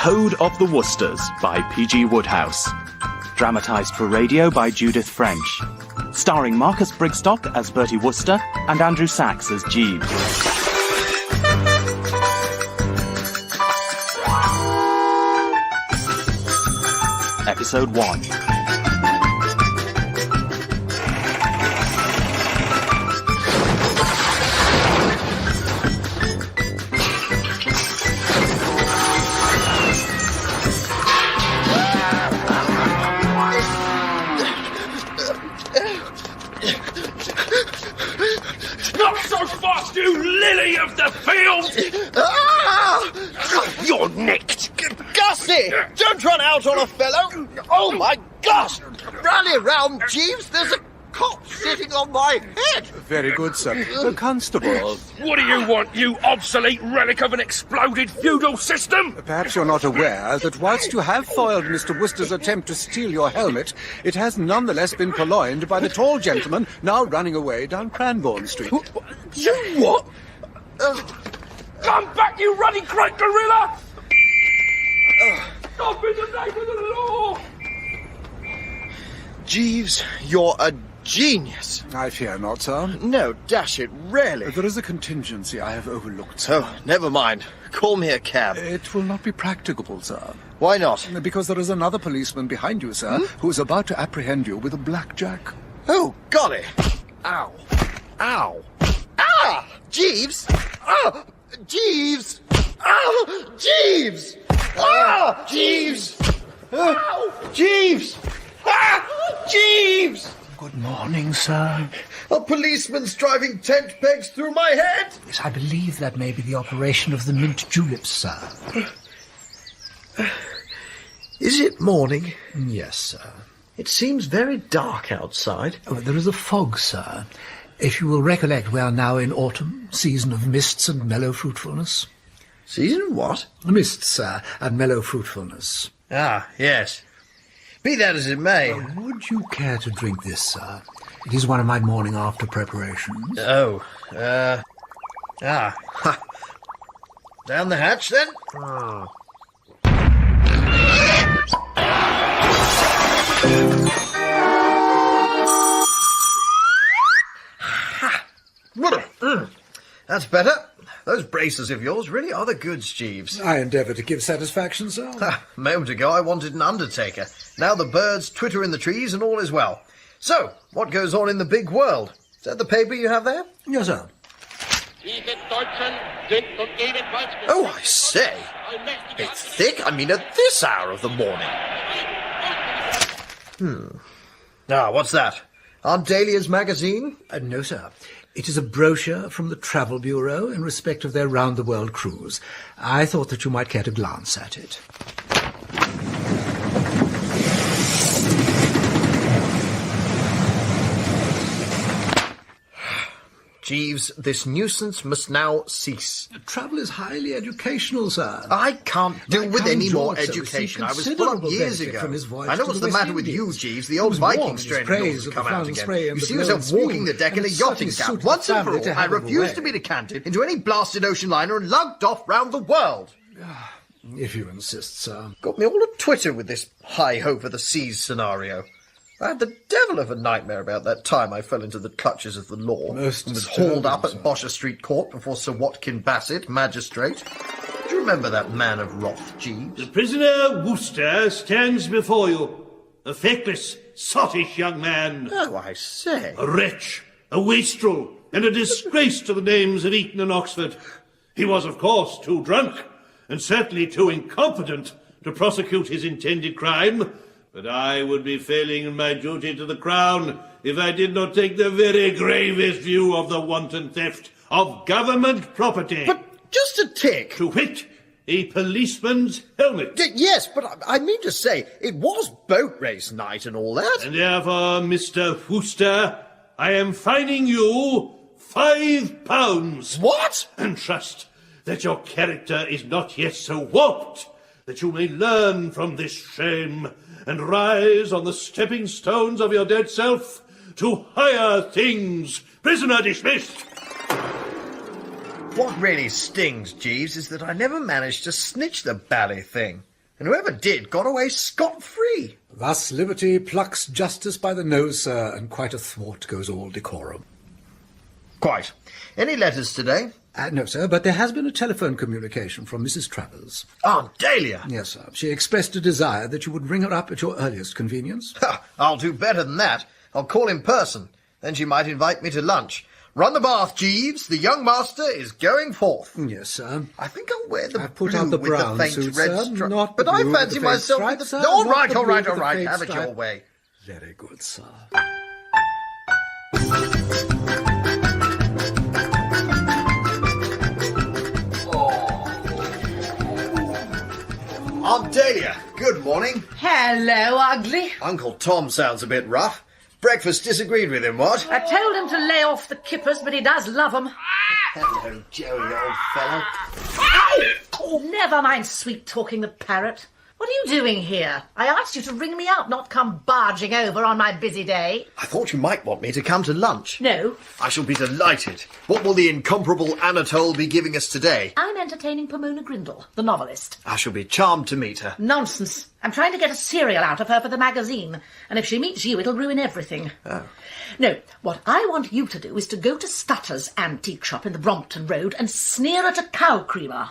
Code of the Woosters by P.G. Wodehouse. Dramatised for radio by Judith French. Starring Marcus Brigstocke as Bertie Wooster and Andrew Sachs as Jeeves. Episode 1. Not so fast, you lily of the field! Ah! You're nicked! Gussie! Don't run out on a fellow! Oh, my gosh! Rally round, Jeeves! There's a cop sitting on my head! Very good, sir. Constable. What do you want, you obsolete relic of an exploded feudal system? Perhaps you're not aware that whilst you have foiled Mr. Wooster's attempt to steal your helmet, it has nonetheless been purloined by the tall gentleman now running away down Cranbourne Street. You what? Come back, you ruddy crack gorilla! Stop in the name of the law! Jeeves, you're a genius. I fear not, sir. No, dash it, really. There is a contingency I have overlooked, sir. Oh, never mind. Call me a cab. It will not be practicable, sir. Why not? Because there is another policeman behind you, sir, who is about to apprehend you with a blackjack. Oh, golly. Ow. Ow. Ah! Jeeves! Ah! Jeeves! Ah! Jeeves! Ah! Jeeves! Ow! Jeeves! Ah! Jeeves! Good morning, sir. A policeman's driving tent pegs through my head! Yes, I believe that may be the operation of the mint juleps, sir. Is it morning? Yes, sir. It seems very dark outside. Oh, there is a fog, sir. If you will recollect, we are now in autumn, season of mists and mellow fruitfulness. Season of what? Mists, sir, and mellow fruitfulness. Ah, yes. Be that as it may. Would you care to drink this, sir? It is one of my morning after preparations. Oh, Ha. Down the hatch, then? That's better. Those braces of yours really are the goods, Jeeves. I endeavour to give satisfaction, sir. A moment ago I wanted an undertaker. Now the birds twitter in the trees and all is well. So, what goes on in the big world? Is that the paper you have there? Yes, sir. Oh, I say. It's thick. I mean, at this hour of the morning. Ah, what's that? Aunt Dahlia's magazine? No, sir. It is a brochure from the Travel Bureau in respect of their round-the-world cruise. I thought that you might care to glance at it. Jeeves, this nuisance must now cease. Travel is highly educational, sir. I can't do with Count any more George, sir, education. I received was full up considerable years benefit ago. from his voyage I know to what's the the West matter with you, Indies. Jeeves. The He old was warm Viking in his strain of praise yours has of come the out fountain again. spray You and the see glowing yourself walking stream, the deck in and a it yachting certainly cap. suited Once the and for family to all, I have a refuse way. to be decanted into any blasted ocean liner and lugged off round the world. If you insist, sir. Got me all a twitter with this high-over-the-seas scenario. I had the devil of a nightmare about that time I fell into the clutches of the law. Most and was disturbing, hauled up at sir. Bosher Street Court before Sir Watkyn Bassett, magistrate. Do you remember that man of wrath, Jeeves? The prisoner Wooster stands before you, a feckless, sottish young man, Oh, I say. a wretch, a wastrel, and a disgrace to the names of Eton and Oxford. He was, of course, too drunk, and certainly too incompetent to prosecute his intended crime, but I would be failing in my duty to the Crown if I did not take the very gravest view of the wanton theft of government property. But just a tick. To wit, a policeman's helmet. Yes, but I mean to say, it was boat race night and all that. And therefore, Mr. Wooster, I am fining you £5. What? And trust that your character is not yet so warped that you may learn from this shame and rise on the stepping stones of your dead self to higher things. Prisoner dismissed. What really stings, Jeeves, is that I never managed to snitch the bally thing. And whoever did got away scot-free. Thus liberty plucks justice by the nose, sir, and quite athwart goes all decorum. Quite. Any letters today? No, sir, but there has been a telephone communication from Mrs. Travers. Aunt Dahlia? Yes, sir. She expressed a desire that you would ring her up at your earliest convenience. Ha, I'll do better than that. I'll call in person. Then she might invite me to lunch. Run the bath, Jeeves. The young master is going forth. Yes, sir. I think I'll wear the I've put blue out the with brown the faint suit, red sir, stripe. not the But I blue with fancy the faint myself stripe, with sir, the... All not right, the all blue right, with all the right. faint Have it your stripe. way. Very good, sir. Aunt Dahlia, good morning. Hello, ugly. Uncle Tom sounds a bit rough. Breakfast disagreed with him, what? I told him to lay off the kippers, but he does love 'em. Hello, Joey, old fellow. Oh, never mind sweet-talking the parrot. What are you doing here? I asked you to ring me up, not come barging over on my busy day. I thought you might want me to come to lunch. No, I shall be delighted. What will the incomparable Anatole be giving us today? I'm entertaining Pomona Grindle, the novelist. I shall be charmed to meet her. Nonsense. I'm trying to get a serial out of her for the magazine, and if she meets you, it'll ruin everything. Oh. No, what I want you to do is to go to Stutter's antique shop in the Brompton Road and sneer at a cow creamer.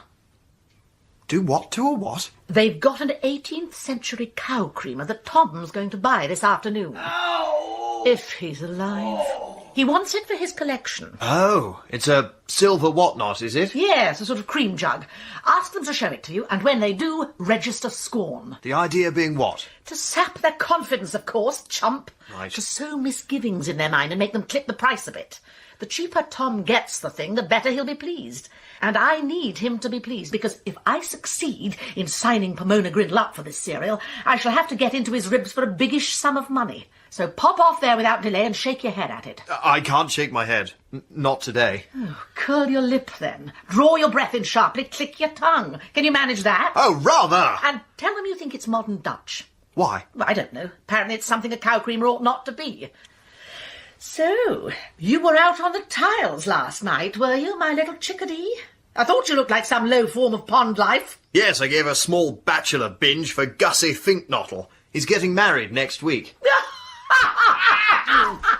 Do what to a what? They've got an 18th century cow creamer that Tom's going to buy this afternoon. Oh. If he's alive. He wants it for his collection. Oh, it's a silver whatnot, is it? Yes, a sort of cream jug. Ask them to show it to you, and when they do, register scorn. The idea being what? To sap their confidence, of course, chump. Right. To sow misgivings in their mind and make them clip the price a bit. The cheaper Tom gets the thing, the better he'll be pleased. And I need him to be pleased, because if I succeed in signing Pomona Grindle up for this serial, I shall have to get into his ribs for a biggish sum of money. So pop off there without delay and shake your head at it. I can't shake my head. Not today. Oh, curl your lip, then. Draw your breath in sharply, click your tongue. Can you manage that? Oh, rather! And tell them you think it's modern Dutch. Why? Well, I don't know. Apparently it's something a cow creamer ought not to be. So, you were out on the tiles last night, were you, my little chickadee? I thought you looked like some low form of pond life. Yes, I gave a small bachelor binge for Gussie Fink-Nottle. He's getting married next week.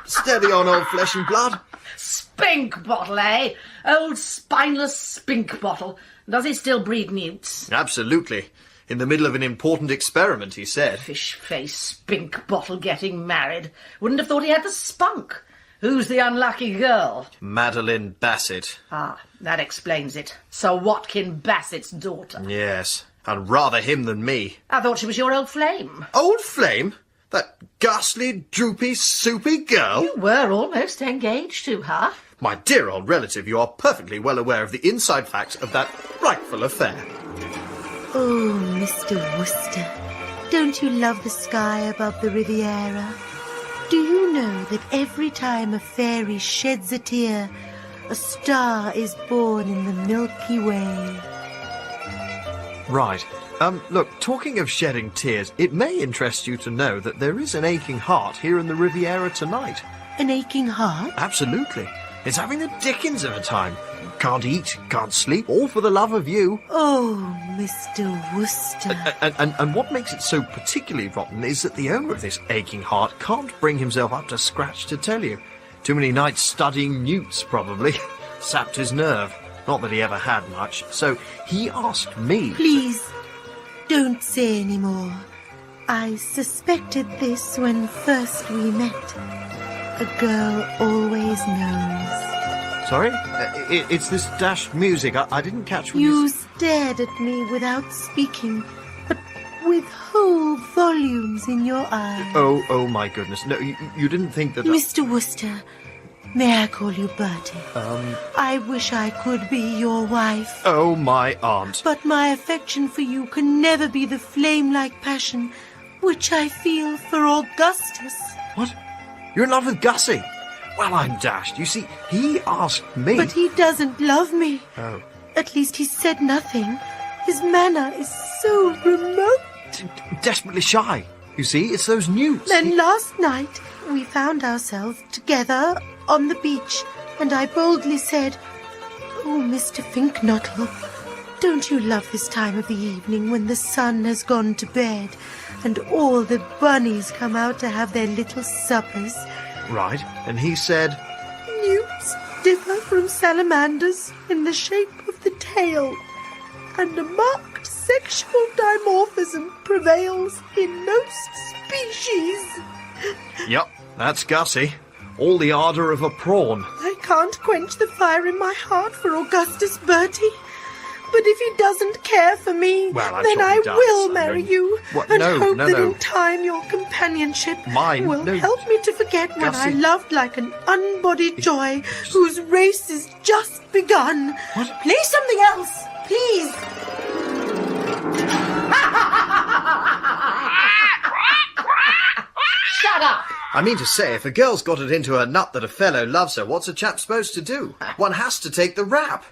Steady on, old flesh and blood. Spink bottle, eh? Old spineless spink bottle. Does he still breed newts? Absolutely. In the middle of an important experiment, he said. Fish-face spink bottle getting married. Wouldn't have thought he had the spunk. Who's the unlucky girl? Madeline Bassett. Ah, that explains it. Sir Watkyn Bassett's daughter. Yes, and rather him than me. I thought she was your old flame. Old flame? That ghastly, droopy, soupy girl? You were almost engaged to her. My dear old relative, you are perfectly well aware of the inside facts of that frightful affair. Oh, Mr. Wooster, don't you love the sky above the Riviera? Do you know that every time a fairy sheds a tear, a star is born in the Milky Way? Right. Look, talking of shedding tears, it may interest you to know that there is an aching heart here in the Riviera tonight. An aching heart? Absolutely. It's having the dickens of a time. Can't eat, can't sleep, all for the love of you. Oh, Mr. Wooster. And what makes it so particularly rotten is that the owner of this aching heart can't bring himself up to scratch to tell you. Too many nights studying newts, probably. Sapped his nerve. Not that he ever had much. So he asked me... Please, don't say any more. I suspected this when first we met. A girl always knows. Sorry? It's this dashed music. I didn't catch what You stared at me without speaking, but with whole volumes in your eyes. Oh my goodness. No, you didn't think that... Mr. Wooster, may I call you Bertie? I wish I could be your wife. Oh, my aunt. But my affection for you can never be the flame-like passion which I feel for Augustus. What? You're in love with Gussie? Well, I'm dashed. You see, he asked me... But he doesn't love me. Oh. At least he said nothing. His manner is so remote. Desperately shy. You see, it's those newts. Then last night we found ourselves together on the beach, and I boldly said, "Oh, Mr. Fink-Nottle, Don't you love this time of the evening when the sun has gone to bed and all the bunnies come out to have their little suppers? Right, and he said, Newts differ from salamanders in the shape of the tail, and a marked sexual dimorphism prevails in most species. Yep, that's Gussie. All the ardour of a prawn. I can't quench the fire in my heart for Augustus Bertie. But if he doesn't care for me, Well, I'm then sure I he does. will I marry mean, you what? and No, hope no, that no. in time your companionship Mine? will No. help me to forget when I Gussie. loved like an unbodied joy whose race is just begun. What? Play something else, please. Shut up! I mean to say, if a girl's got it into her nut that a fellow loves her, what's a chap supposed to do? One has to take the rap.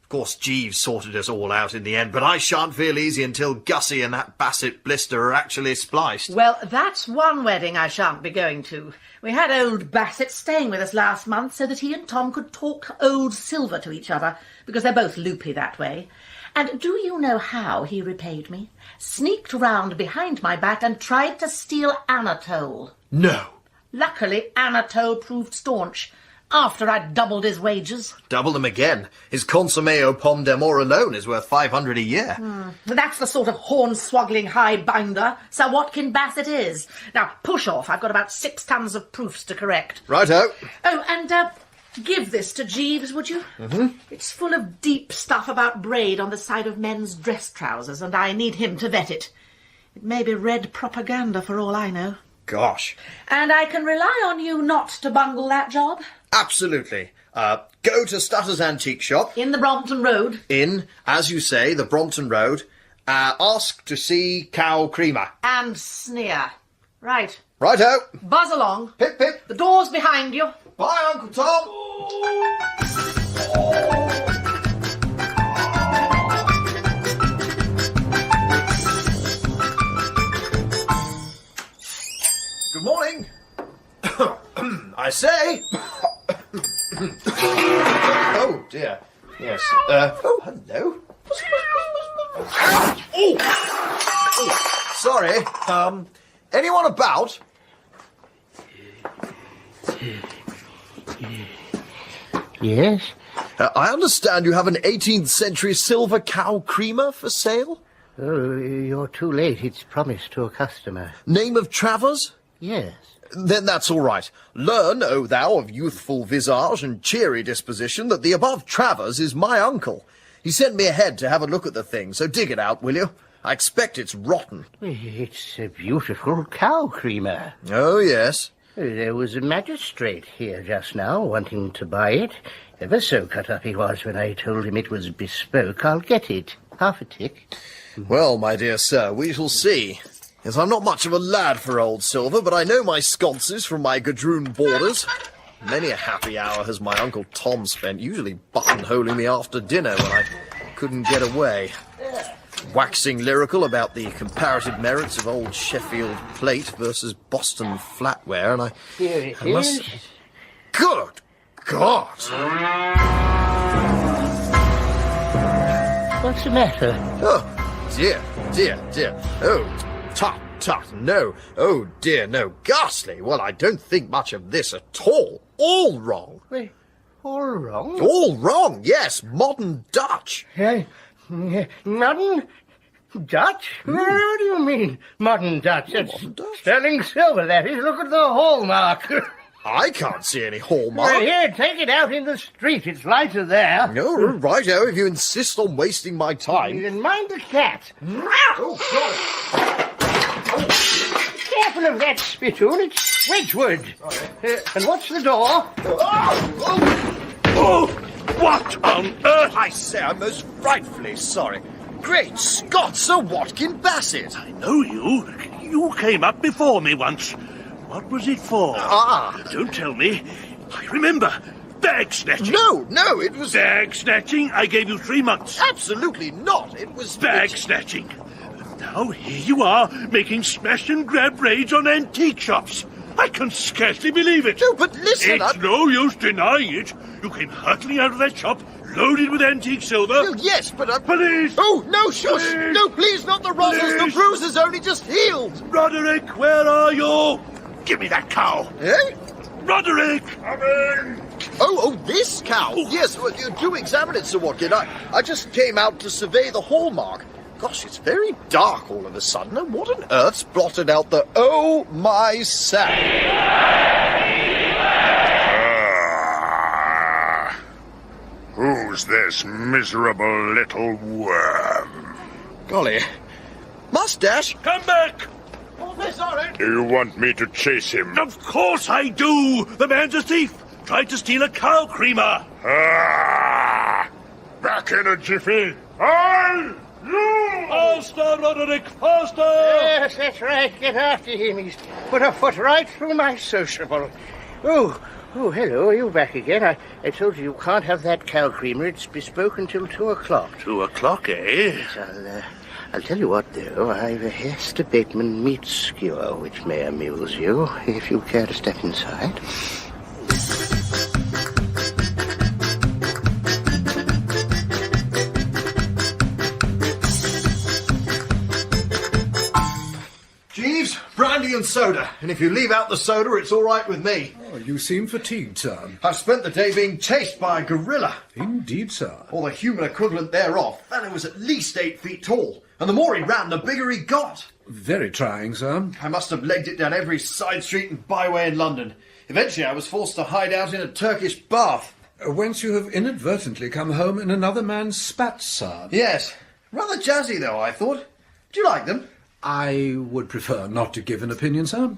Of course, Jeeves sorted us all out in the end, but I shan't feel easy until Gussie and that Bassett blister are actually spliced. Well, that's one wedding I shan't be going to. We had old Bassett staying with us last month so that he and Tom could talk old silver to each other, because they're both loopy that way. And do you know how he repaid me? Sneaked round behind my back and tried to steal Anatole. No. Luckily, Anatole proved staunch. After I'd doubled his wages. Double them again. His consommé aux pommes d'amour alone is worth $500 a year. That's the sort of horn-swaggling high-binder Sir Watkyn Bassett is. Now, push off. I've got about 6 tons of proofs to correct. Righto. Oh, and give this to Jeeves, would you? Mm-hmm. It's full of deep stuff about braid on the side of men's dress trousers, and I need him to vet it. It may be red propaganda for all I know. Gosh. And I can rely on you not to bungle that job? Absolutely. Go to Stutter's Antique Shop. In the Brompton Road? In, as you say, the Brompton Road. Ask to see Cow Creamer. And sneer. Right. Righto. Buzz along. Pip, pip. The door's behind you. Bye, Uncle Tom. Good morning. I say. Oh, dear. Yes. Oh, hello. Oh, sorry. Anyone about? Yes? I understand you have an 18th century silver cow creamer for sale? Oh, you're too late. It's promised to a customer. Name of Travers? Yes. Then that's all right. Learn, O thou of youthful visage and cheery disposition, that the above Travers is my uncle. He sent me ahead to have a look at the thing, so dig it out, will you? I expect it's rotten. It's a beautiful cow creamer. Oh, yes. There was a magistrate here just now wanting to buy it. Ever so cut up he was when I told him it was bespoke. I'll get it. Half a tick. Well, my dear sir, we shall see. Yes, I'm not much of a lad for old silver, but I know my sconces from my gadroon borders. Many a happy hour has my Uncle Tom spent, usually buttonholing me after dinner when I couldn't get away. Waxing lyrical about the comparative merits of old Sheffield plate versus Boston flatware, and Here it must... is. Good God! What's the matter? Oh, dear, dear, dear. Oh, tut, tut, no. Oh, dear, no. Ghastly. Well, I don't think much of this at all. All wrong. Wait, all wrong? All wrong, yes. Modern Dutch. Modern Dutch? What do you mean, modern Dutch? It's Modern Dutch? sterling silver, that is. Look at the hallmark. I can't see any hallmark. Well, here, take it out in the street. It's lighter there. No, righto, if you insist on wasting my time. And mind the cat. Oh, God. Careful of that spittoon. It's Wedgwood. And what's the door? Oh, what on earth? I say, I'm most frightfully sorry. Great Scott, Sir Watkyn Bassett. I know you. You came up before me once. What was it for? Don't tell me. I remember. Bag snatching. No, it was... Bag snatching? I gave you 3 months. Absolutely not. It was... Bag snatching. Now here you are, making smash and grab raids on antique shops. I can scarcely believe it. No, but listen, It's no use denying it. You came hurtling out of that shop, loaded with antique silver. Oh, yes, but Police! Oh, no, shush! Police! No, please, not the rotters! The Police! bruiser's only just healed! Roderick, where are you? Give me that cow. Eh? Roderick! Come in! Oh, this cow! Yes, well, do examine it, Sir Watkyn. I just came out to survey the hallmark. Gosh, it's very dark all of a sudden, and what on earth's blotted out the... Oh, my sack! Who's this miserable little worm? Golly. Mustache? Come back! Oh, they're sorry. Do you want me to chase him? Of course I do! The man's a thief! Tried to steal a cow creamer! Back in a jiffy! You! Faster, Roderick, faster! Yes, that's right. Get after him. He's put a foot right through my sociable. Oh, hello. Are you back again? I told you can't have that cow creamer. It's bespoke until 2 o'clock. 2 o'clock, eh? Yes, I'll tell you what, though. I've a Hester Bateman meat skewer, which may amuse you, if you care to step inside. Jeeves, brandy and soda. And if you leave out the soda, it's all right with me. Oh, you seem fatigued, sir. I've spent the day being chased by a gorilla. Indeed, sir. Or the human equivalent thereof. Fellow was at least 8 feet tall. And the more he ran, the bigger he got. Very trying, sir. I must have legged it down every side street and byway in London. Eventually I was forced to hide out in a Turkish bath. Whence you have inadvertently come home in another man's spats, sir. Yes. Rather jazzy, though, I thought. Do you like them? I would prefer not to give an opinion, sir.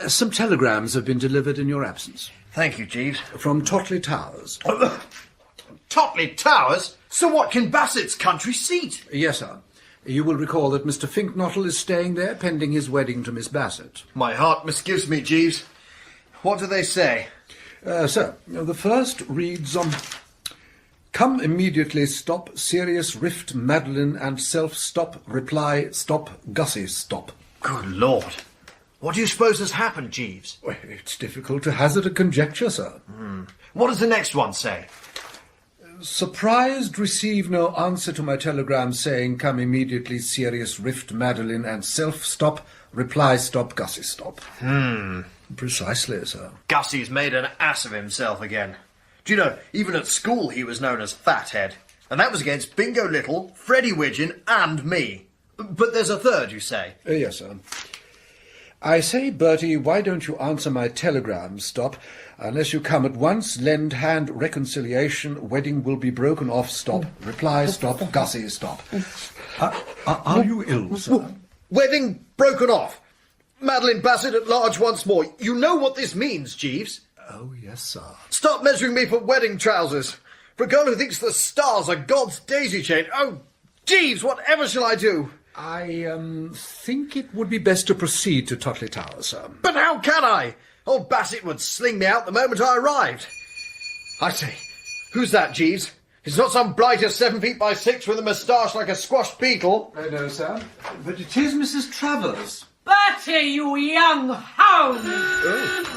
Some telegrams have been delivered in your absence. Thank you, Jeeves. From Totleigh Towers. Totleigh Towers? Sir Watkyn Bassett's country seat. Yes, sir. You will recall that Mr. Fink-Nottle is staying there pending his wedding to Miss Bassett. My heart misgives me, Jeeves. What do they say? Sir, the first reads, come immediately, stop, serious rift, Madeline and self, stop, reply, stop, Gussie, stop. Good Lord. What do you suppose has happened, Jeeves? Well, it's difficult to hazard a conjecture, sir. What does the next one say? Surprised, receive no answer to my telegram saying, come immediately, serious rift, Madeline and self, stop, reply, stop, Gussie, stop. Precisely, sir. Gussie's made an ass of himself again. Do you know, even at school he was known as Fathead. And that was against Bingo Little, Freddie Widgeon and me. But there's a third, you say? Yes, sir. I say, Bertie, why don't you answer my telegram, stop? Unless you come at once, lend hand, reconciliation, wedding will be broken off, stop. Reply, stop, Gussie, stop. Are you ill, sir? Wedding broken off. Madeline Bassett at large once more. You know what this means, Jeeves? Oh, yes, sir. Stop measuring me for wedding trousers. For a girl who thinks the stars are God's daisy chain. Oh, Jeeves, whatever shall I do? I think it would be best to proceed to Totleigh Towers, sir. But how can I? Old Bassett would sling me out the moment I arrived. I say, who's that, Jeeves? It's not some blighter 7 feet by 6 with a moustache like a squashed beetle. No, sir. But it is Mrs. Travers. Bertie, you young hound!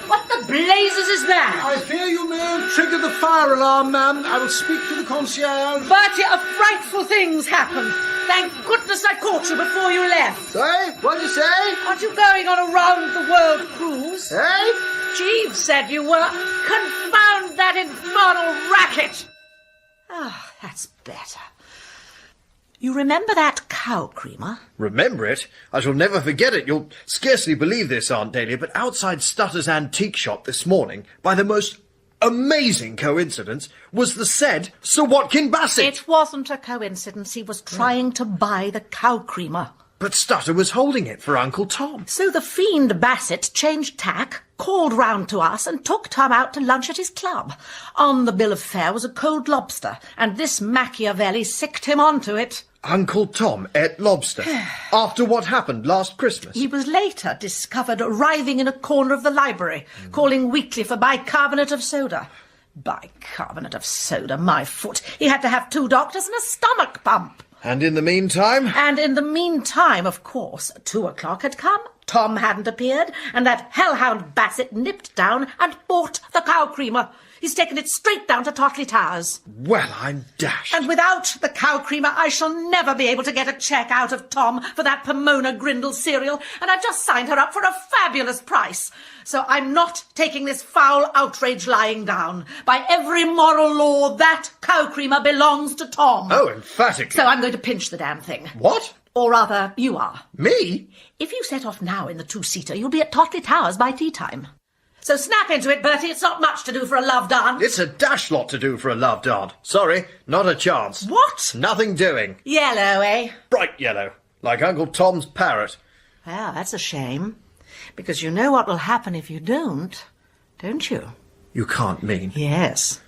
What the blazes is that? I fear you may have triggered the fire alarm, ma'am. I will speak to the concierge. Bertie, a frightful thing's happened. Thank goodness I caught you before you left. Sorry? What'd you say? Aren't you going on a round-the-world cruise? Eh? Jeeves said you were. Confound that infernal racket! Ah, that's better. You remember that cow creamer? Remember it? I shall never forget it. You'll scarcely believe this, Aunt Dahlia, but outside Stutter's antique shop this morning, by the most amazing coincidence, was the said Sir Watkyn Bassett. It wasn't a coincidence. He was trying to buy the cow creamer. But Stutter was holding it for Uncle Tom. So the fiend Bassett changed tack, called round to us, and took Tom out to lunch at his club. On the bill of fare was a cold lobster, and this Machiavelli sicked him onto it. Uncle Tom ate lobster after what happened last Christmas. He was later discovered writhing in a corner of the library, calling weakly for bicarbonate of soda. Bicarbonate of soda, my foot. He had to have 2 doctors and a stomach pump. And in the meantime? And in the meantime, of course, 2 o'clock had come, Tom hadn't appeared, and that hellhound Bassett nipped down and bought the cow creamer. He's taken it straight down to Totleigh Towers. Well, I'm dashed. And without the cow creamer, I shall never be able to get a cheque out of Tom for that Pomona Grindle cereal, and I've just signed her up for a fabulous price. So I'm not taking this foul outrage lying down. By every moral law, that cow creamer belongs to Tom. Oh, emphatically. So I'm going to pinch the damn thing. What? Or rather, you are. Me? If you set off now in the two-seater, you'll be at Totleigh Towers by tea time. So snap into it, Bertie. It's not much to do for a love dance. It's a dash lot to do for a love dart. Sorry, not a chance. What? Nothing doing. Yellow, eh? Bright yellow, like Uncle Tom's parrot. Well, that's a shame. Because you know what will happen if you don't you? You can't mean. Yes.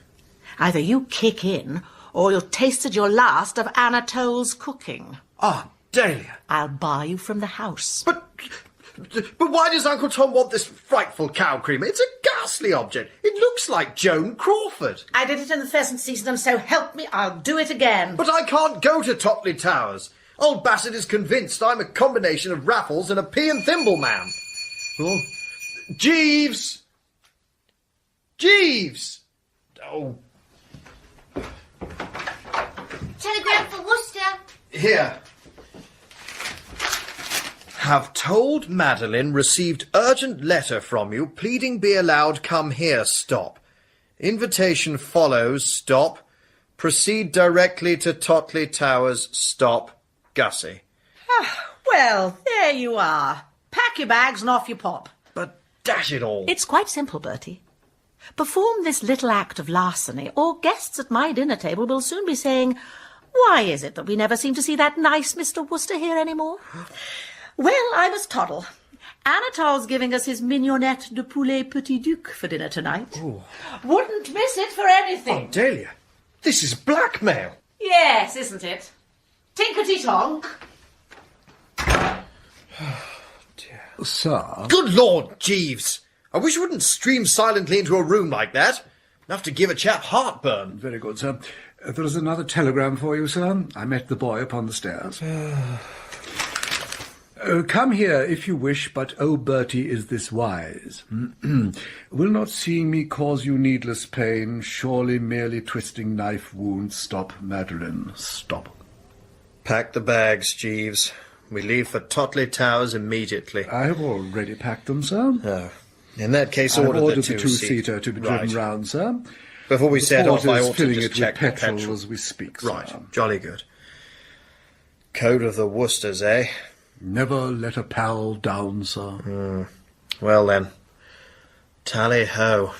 Either you kick in, or you've tasted your last of Anatole's cooking. Aunt Dahlia. I'll bar you from the house. But why does Uncle Tom want this frightful cow creamer? It's a ghastly object. It looks like Joan Crawford. I did it in the pheasant season, and so help me, I'll do it again. But I can't go to Totleigh Towers. Old Bassett is convinced I'm a combination of Raffles and a pea and thimble man. Oh, Jeeves! Jeeves! Oh. Telegram for Worcester. Here. Have told Madeline received urgent letter from you, pleading be allowed come here, stop. Invitation follows, stop. Proceed directly to Totleigh Towers, stop. Gussie. Well, there you are. Pack your bags and off you pop. But dash it all. It's quite simple, Bertie. Perform this little act of larceny, or guests at my dinner table will soon be saying, why is it that we never seem to see that nice Mr. Wooster here anymore? Well, I must toddle. Anatole's giving us his mignonette de poulet petit duc for dinner tonight. Ooh. Wouldn't miss it for anything. Aunt Dahlia, this is blackmail. Yes, isn't it? Tinkety-tonk. Sir? Good Lord, Jeeves. I wish you wouldn't stream silently into a room like that. Enough to give a chap heartburn. Very good, sir. There is another telegram for you, sir. I met the boy upon the stairs. Come here if you wish, but oh, Bertie, is this wise? Will not seeing me cause you needless pain, surely merely twisting knife wounds. Stop, Madeline, stop. Pack the bags, Jeeves. We leave for Totleigh Towers immediately. I have already packed them, sir. Oh. In that case, I've ordered ordered the the two-seater to be driven round, sir. Before we set off, I ought to filling just it check with the petrol petrol as we speak, sir. Right, jolly good. Code of the Woosters, eh? Never let a pal down, sir. Well then, tally-ho.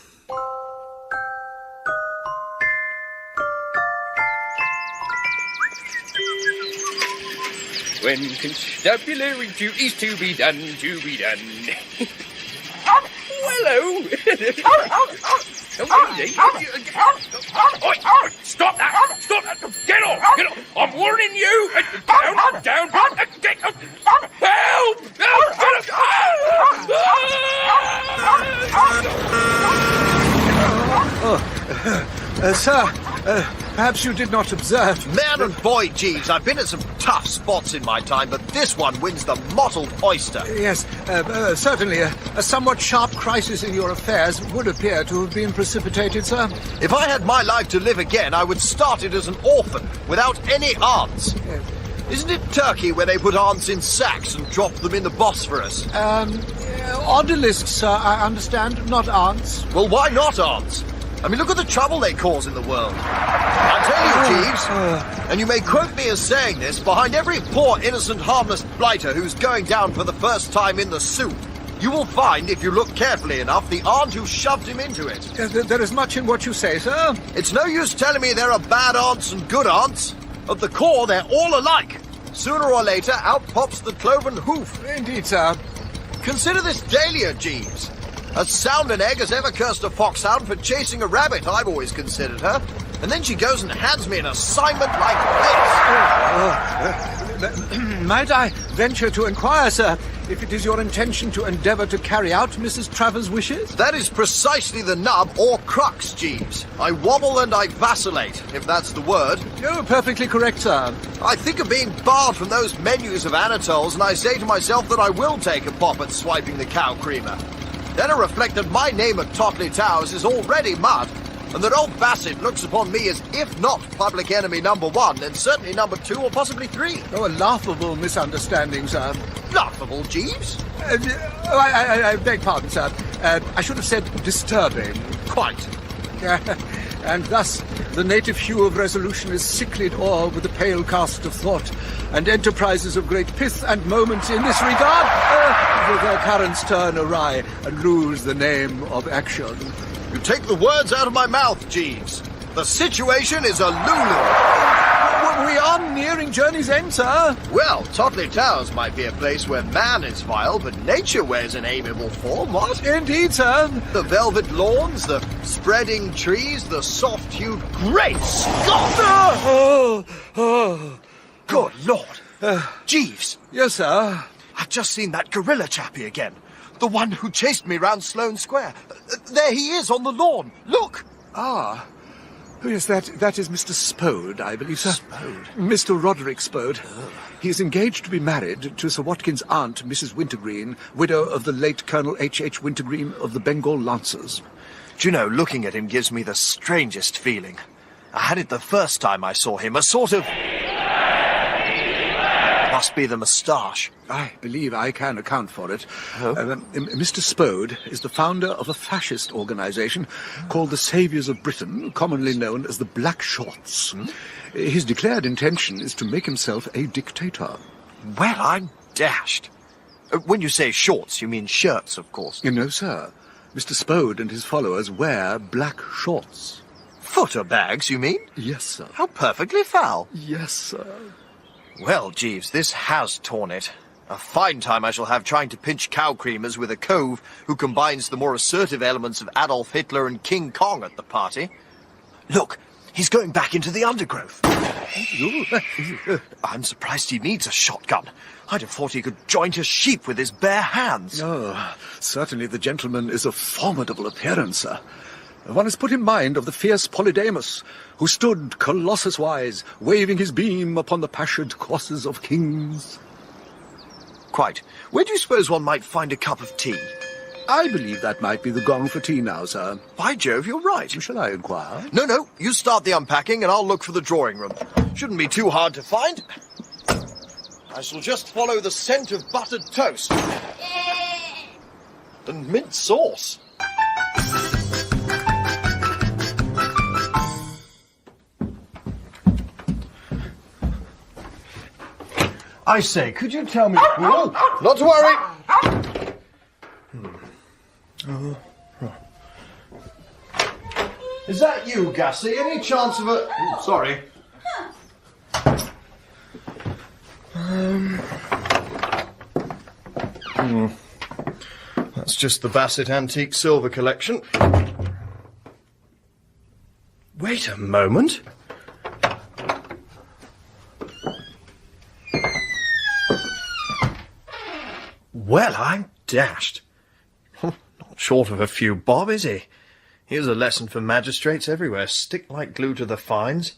When constabulary duty's to be done, to be done. Hello. Oi, stop that! Stop that! Get off! Get off! I'm warning you! Down! Get off! Help! Sir, perhaps you did not observe. Man and boy, Jeeves, I've been at some tough spots in my time, but this one wins the mottled oyster. Yes, certainly a somewhat sharp crisis in your affairs would appear to have been precipitated, sir. If I had my life to live again, I would start it as an orphan, without any aunts. Isn't it Turkey where they put aunts in sacks and drop them in the Bosphorus? Odalisques, sir, I understand, not aunts. Well, why not aunts? I mean, look at the trouble they cause in the world. I tell you, Jeeves, and you may quote me as saying this, behind every poor, innocent, harmless blighter who's going down for the first time in the soup, you will find, if you look carefully enough, the aunt who shoved him into it. There is much in what you say, sir. It's no use telling me there are bad aunts and good aunts. At the core, they're all alike. Sooner or later, out pops the cloven hoof. Indeed, sir. Consider this Dalia, Jeeves. As sound an egg as ever cursed a foxhound for chasing a rabbit, I've always considered her. And then she goes and hands me an assignment like this. Might I venture to inquire, sir, if it is your intention to endeavour to carry out Mrs. Travers' wishes? That is precisely the nub or crux, Jeeves. I wobble and I vacillate, if that's the word. Oh, perfectly correct, sir. I think of being barred from those menus of Anatoles, and I say to myself that I will take a pop at swiping the cow creamer. Then I reflect that my name at Totleigh Towers is already mud, and that old Bassett looks upon me as, if not public enemy number 1, then certainly number 2 or possibly 3. Oh, a laughable misunderstanding, sir. Laughable, Jeeves? I beg pardon, sir. I should have said disturbing. Quite. And thus, the native hue of resolution is sicklied o'er with the pale cast of thought, and enterprises of great pith and moment in this regard, their currents turn awry and lose the name of action. You take the words out of my mouth, Jeeves. The situation is a lulu. We are nearing journey's end, sir. Well, Totleigh Towers might be a place where man is vile, but nature wears an amiable form, what? Indeed, sir. The velvet lawns, the spreading trees, the soft-hued... Great Scott! Good Lord. Jeeves. Yes, sir. I've just seen that gorilla chappie again. The one who chased me round Sloane Square. There he is on the lawn. Look! Ah. Oh, yes, that is Mr. Spode, I believe, sir. Spode? Mr. Roderick Spode. He is engaged to be married to Sir Watkyn's aunt, Mrs. Wintergreen, widow of the late Colonel H.H. Wintergreen of the Bengal Lancers. Do you know, looking at him gives me the strangest feeling. I had it the first time I saw him, a sort of... Must be the moustache. I believe I can account for it. Oh? Mr. Spode is the founder of a fascist organisation called the Saviours of Britain, commonly known as the Black Shorts. His declared intention is to make himself a dictator. Well, I'm dashed. When you say shorts, you mean shirts, of course. No, sir. Mr. Spode and his followers wear black shorts. Footer bags, you mean? Yes, sir. How perfectly foul. Yes, sir. Well, Jeeves, this has torn it. A fine time I shall have trying to pinch cow creamers with a cove who combines the more assertive elements of Adolf Hitler and King Kong at the party. Look, he's going back into the undergrowth. I'm surprised he needs a shotgun. I'd have thought he could joint a sheep with his bare hands. Oh, certainly the gentleman is of formidable appearance, sir. One is put in mind of the fierce Polydamas, who stood colossus-wise, waving his beam upon the passionate crosses of kings. Quite. Where do you suppose one might find a cup of tea? I believe that might be the gong for tea now, sir. By Jove, you're right. Shall I inquire? No, you start the unpacking and I'll look for the drawing room. Shouldn't be too hard to find. I shall just follow the scent of buttered toast. And mint sauce. I say, could you tell me... Oh, not to worry. Is that you, Gussie? Any chance of a... Ooh, sorry. That's just the Bassett Antique Silver Collection. Wait a moment. Well, I'm dashed. Not short of a few bob, is he? Here's a lesson for magistrates everywhere. Stick like glue to the fines.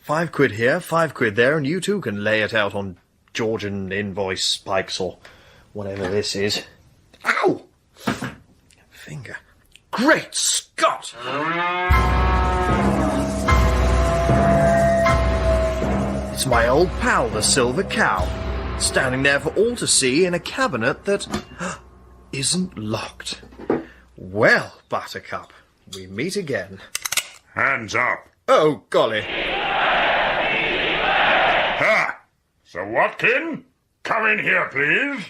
£5 here, £5 there, and you too can lay it out on Georgian invoice spikes or whatever this is. Ow! Finger. Great Scott! It's my old pal, the Silver Cow, standing there for all to see in a cabinet that isn't locked. Well, Buttercup, we meet again. Hands up. Oh, golly. Ha! Sir Watkin, come in here, please.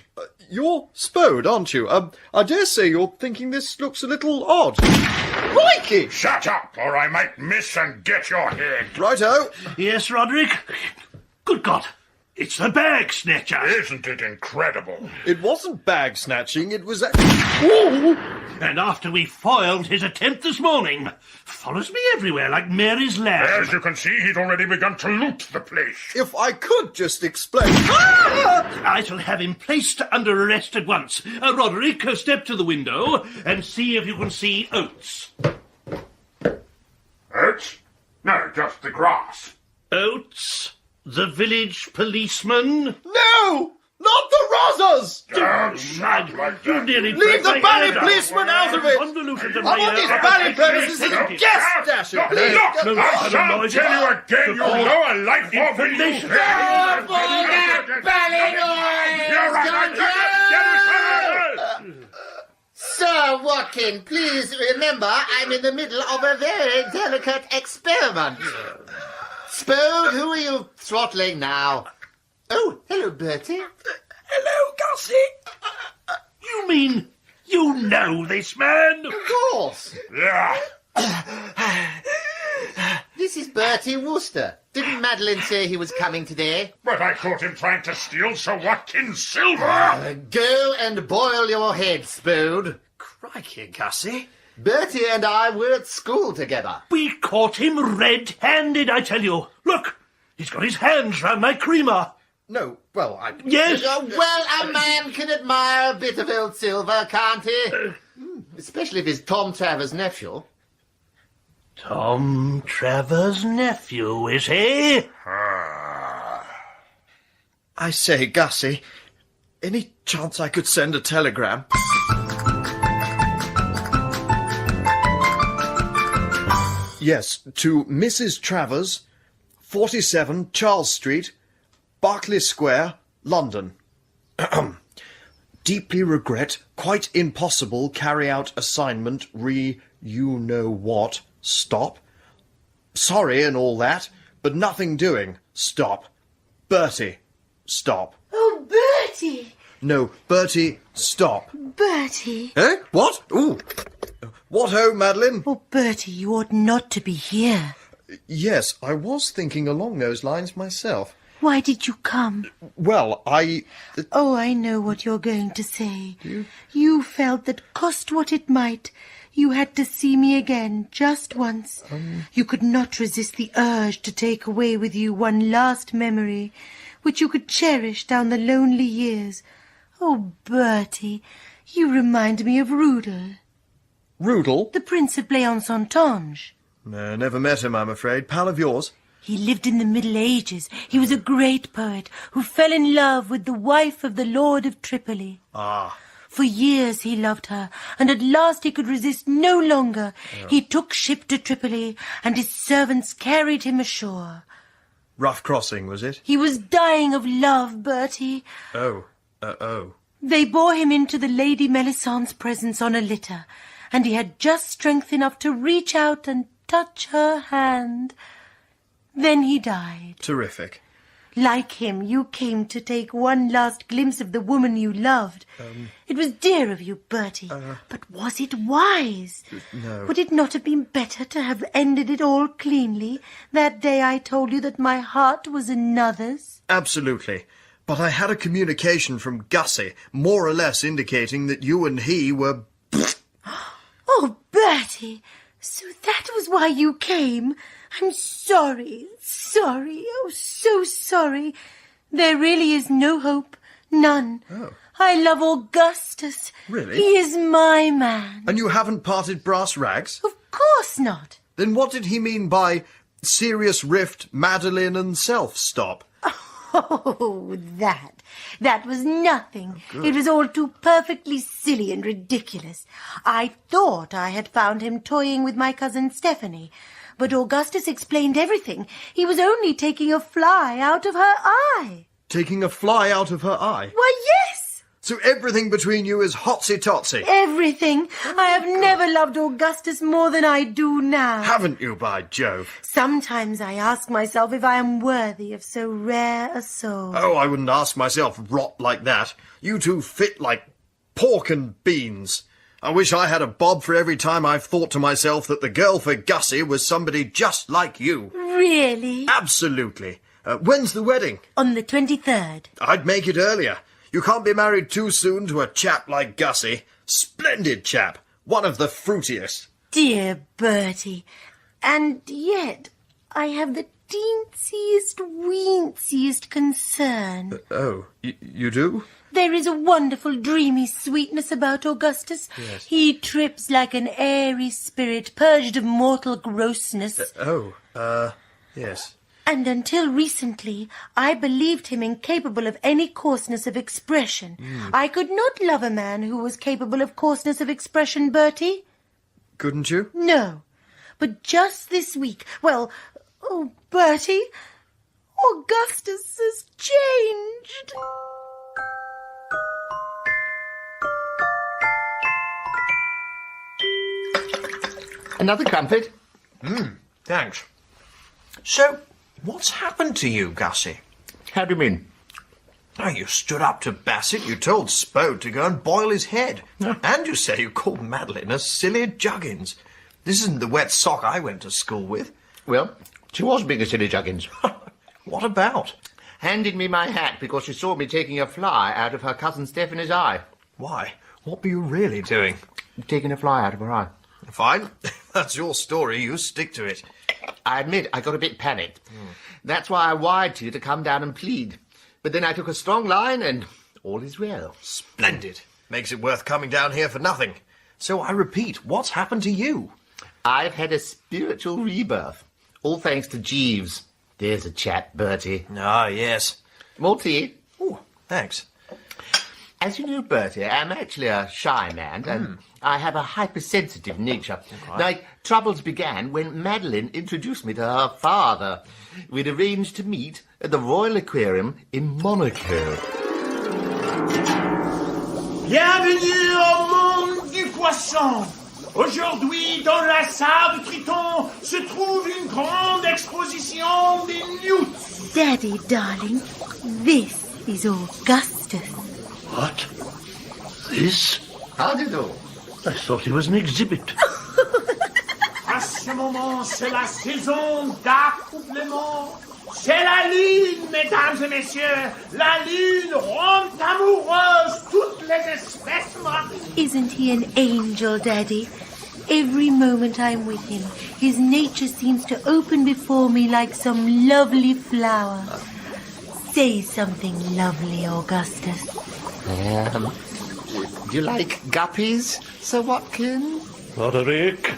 You're Spode, aren't you? I dare say you're thinking this looks a little odd. Crikey! Shut up, or I might miss and get your head. Righto. Yes, Roderick? Good God, it's the bag snatcher. Isn't it incredible? It wasn't bag snatching, it was... Ooh! And after we foiled his attempt this morning, follows me everywhere like Mary's lamb. As you can see, he'd already begun to loot the place. If I could just explain... I shall have him placed under arrest at once. Roderick, step to the window and see if you can see Oates. Oates? No, just the grass. Oates, the village policeman? No! Not the Rozzers! Don't shout like You that. nearly Leave broke the my bally ear. policeman out of it! Convoluted I'm on these bally premises as a guest, dash it, please! Look, No, I no, shan't no, tell you again, you know a life of Information. Sir Watkyn, please remember I'm in the middle of a very delicate experiment. Spode, who are you throttling now? Oh, hello, Bertie. Hello, Gussie. You mean you know this man? Of course. Yeah. This is Bertie Wooster. Didn't Madeline say he was coming today? But I caught him trying to steal Sir Watkyn's silver. Go and boil your head, Spode. Crikey, Gussie. Bertie and I were at school together. We caught him red-handed, I tell you. Look, he's got his hands round my creamer. No, well, I... Yes. Well, a man can admire a bit of old silver, can't he? Especially if he's Tom Travers' nephew. Tom Travers' nephew, is he? I say, Gussie, any chance I could send a telegram? Yes, to Mrs. Travers, 47 Charles Street, Berkeley Square, London. Deeply regret, quite impossible carry out assignment you know what, stop. Sorry and all that, but nothing doing, stop. Bertie, stop. Oh, Bertie! No, Bertie, stop. Bertie! Eh? What? Ooh. What ho, Madeline? Oh, Bertie, you ought not to be here. Yes, I was thinking along those lines myself. Why did you come? Well, Oh, I know what you're going to say. You felt that cost what it might, you had to see me again, just once. You could not resist the urge to take away with you one last memory, which you could cherish down the lonely years. Oh, Bertie, you remind me of Rudel. Rudel? The Prince of Blaye-en-Saintonge. No, never met him, I'm afraid. Pal of yours? He lived in the Middle Ages. He was a great poet who fell in love with the wife of the Lord of Tripoli. Ah. For years he loved her, and at last he could resist no longer. He took ship to Tripoli, and his servants carried him ashore. Rough crossing, was it? He was dying of love, Bertie. Oh. They bore him into the Lady Melisandre's presence on a litter, and he had just strength enough to reach out and touch her hand. Then he died. Terrific. Like him, you came to take one last glimpse of the woman you loved. It was dear of you, Bertie, but was it wise? No. Would it not have been better to have ended it all cleanly, that day I told you that my heart was another's? Absolutely. But I had a communication from Gussie, more or less indicating that you and he were... Oh, Bertie, so that was why you came. I'm sorry, oh, so sorry. There really is no hope, none. Oh. I love Augustus. Really? He is my man. And you haven't parted brass rags? Of course not. Then what did he mean by serious rift, Madeline and self-stop? Oh, that was nothing. It was all too perfectly silly and ridiculous. I thought I had found him toying with my cousin Stephanie, but Augustus explained everything. He was only taking a fly out of her eye. Taking a fly out of her eye? Why, yes. So everything between you is hotsy-totsy? Everything. I have never loved Augustus more than I do now. Haven't you, by Jove? Sometimes I ask myself if I am worthy of so rare a soul. Oh, I wouldn't ask myself rot like that. You two fit like pork and beans. I wish I had a bob for every time I've thought to myself that the girl for Gussie was somebody just like you. Really? Absolutely. When's the wedding? On the 23rd. I'd make it earlier. You can't be married too soon to a chap like Gussie. Splendid chap. One of the fruitiest. Dear Bertie, and yet I have the teensiest, weensiest concern. You do? There is a wonderful dreamy sweetness about Augustus. Yes. He trips like an airy spirit purged of mortal grossness. Yes. And until recently, I believed him incapable of any coarseness of expression. I could not love a man who was capable of coarseness of expression, Bertie. Couldn't you? No. But just this week, well, oh, Bertie, Augustus has changed. Another crumpet? Thanks. So, what's happened to you, Gussie? How do you mean? Oh, you stood up to Bassett, you told Spode to go and boil his head. And you say you called Madeline a silly juggins. This isn't the wet sock I went to school with. Well, she was being a silly juggins. What about? Handed me my hat because she saw me taking a fly out of her cousin Stephanie's eye. Why? What were you really doing? Taking a fly out of her eye. Fine. That's your story. You stick to it. I admit I got a bit panicked. That's why I wired to you to come down and plead. But then I took a strong line and all is well. Splendid. Makes it worth coming down here for nothing. So I repeat, what's happened to you? I've had a spiritual rebirth. All thanks to Jeeves. There's a chap, Bertie. Ah, yes. More tea? Oh, thanks. As you know, Bertie, I'm actually a shy man, and I have a hypersensitive nature. My troubles began when Madeline introduced me to her father. We'd arranged to meet at the Royal Aquarium in Monaco. Bienvenue au monde du poisson. Aujourd'hui, dans la salle de Triton, se trouve une grande exposition des newts. Daddy, darling, this is Augustus. What? This? How do you do? I thought it was an exhibit. À ce moment, c'est la saison d'accouplement. C'est la lune, mesdames et messieurs. La lune rend amoureuse toutes les espèces marines. Isn't he an angel, Daddy? Every moment I'm with him, his nature seems to open before me like some lovely flower. Say something lovely, Augustus. Do you like guppies, Sir Watkin? Roderick,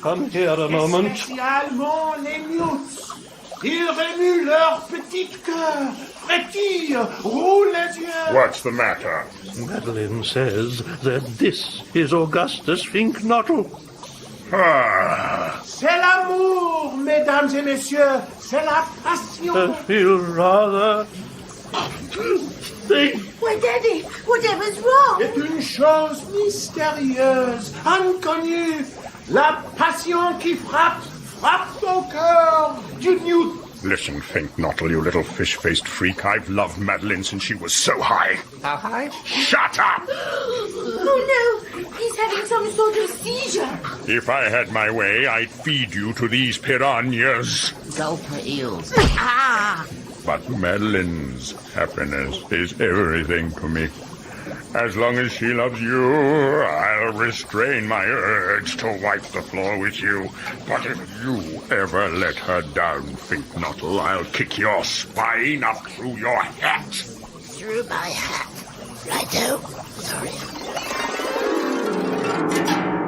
come here a moment. Spécialement les newts. Ils remuent leur petit cœur, frétillent, roulent les yeux. What's the matter? Madeline says that this is Augustus Fink-Nottle. Ah, C'est l'amour, mesdames et messieurs. C'est la passion. I feel rather... Think. Why, Daddy, whatever's wrong? C'est une chose mystérieuse, inconnue. La passion qui frappe au cœur du newt. listen, Fink-Nottle, you little fish-faced freak. I've loved Madeline since she was so high. How high? Shut up! Oh, no! He's having some sort of seizure. If I had my way, I'd feed you to these piranhas. Gulper eels. But Madeline's happiness is everything to me. As long as she loves you, I'll restrain my urge to wipe the floor with you. But if you ever let her down, Fink-Nottle, I'll kick your spine up through your hat. Through my hat. Righto. Sorry.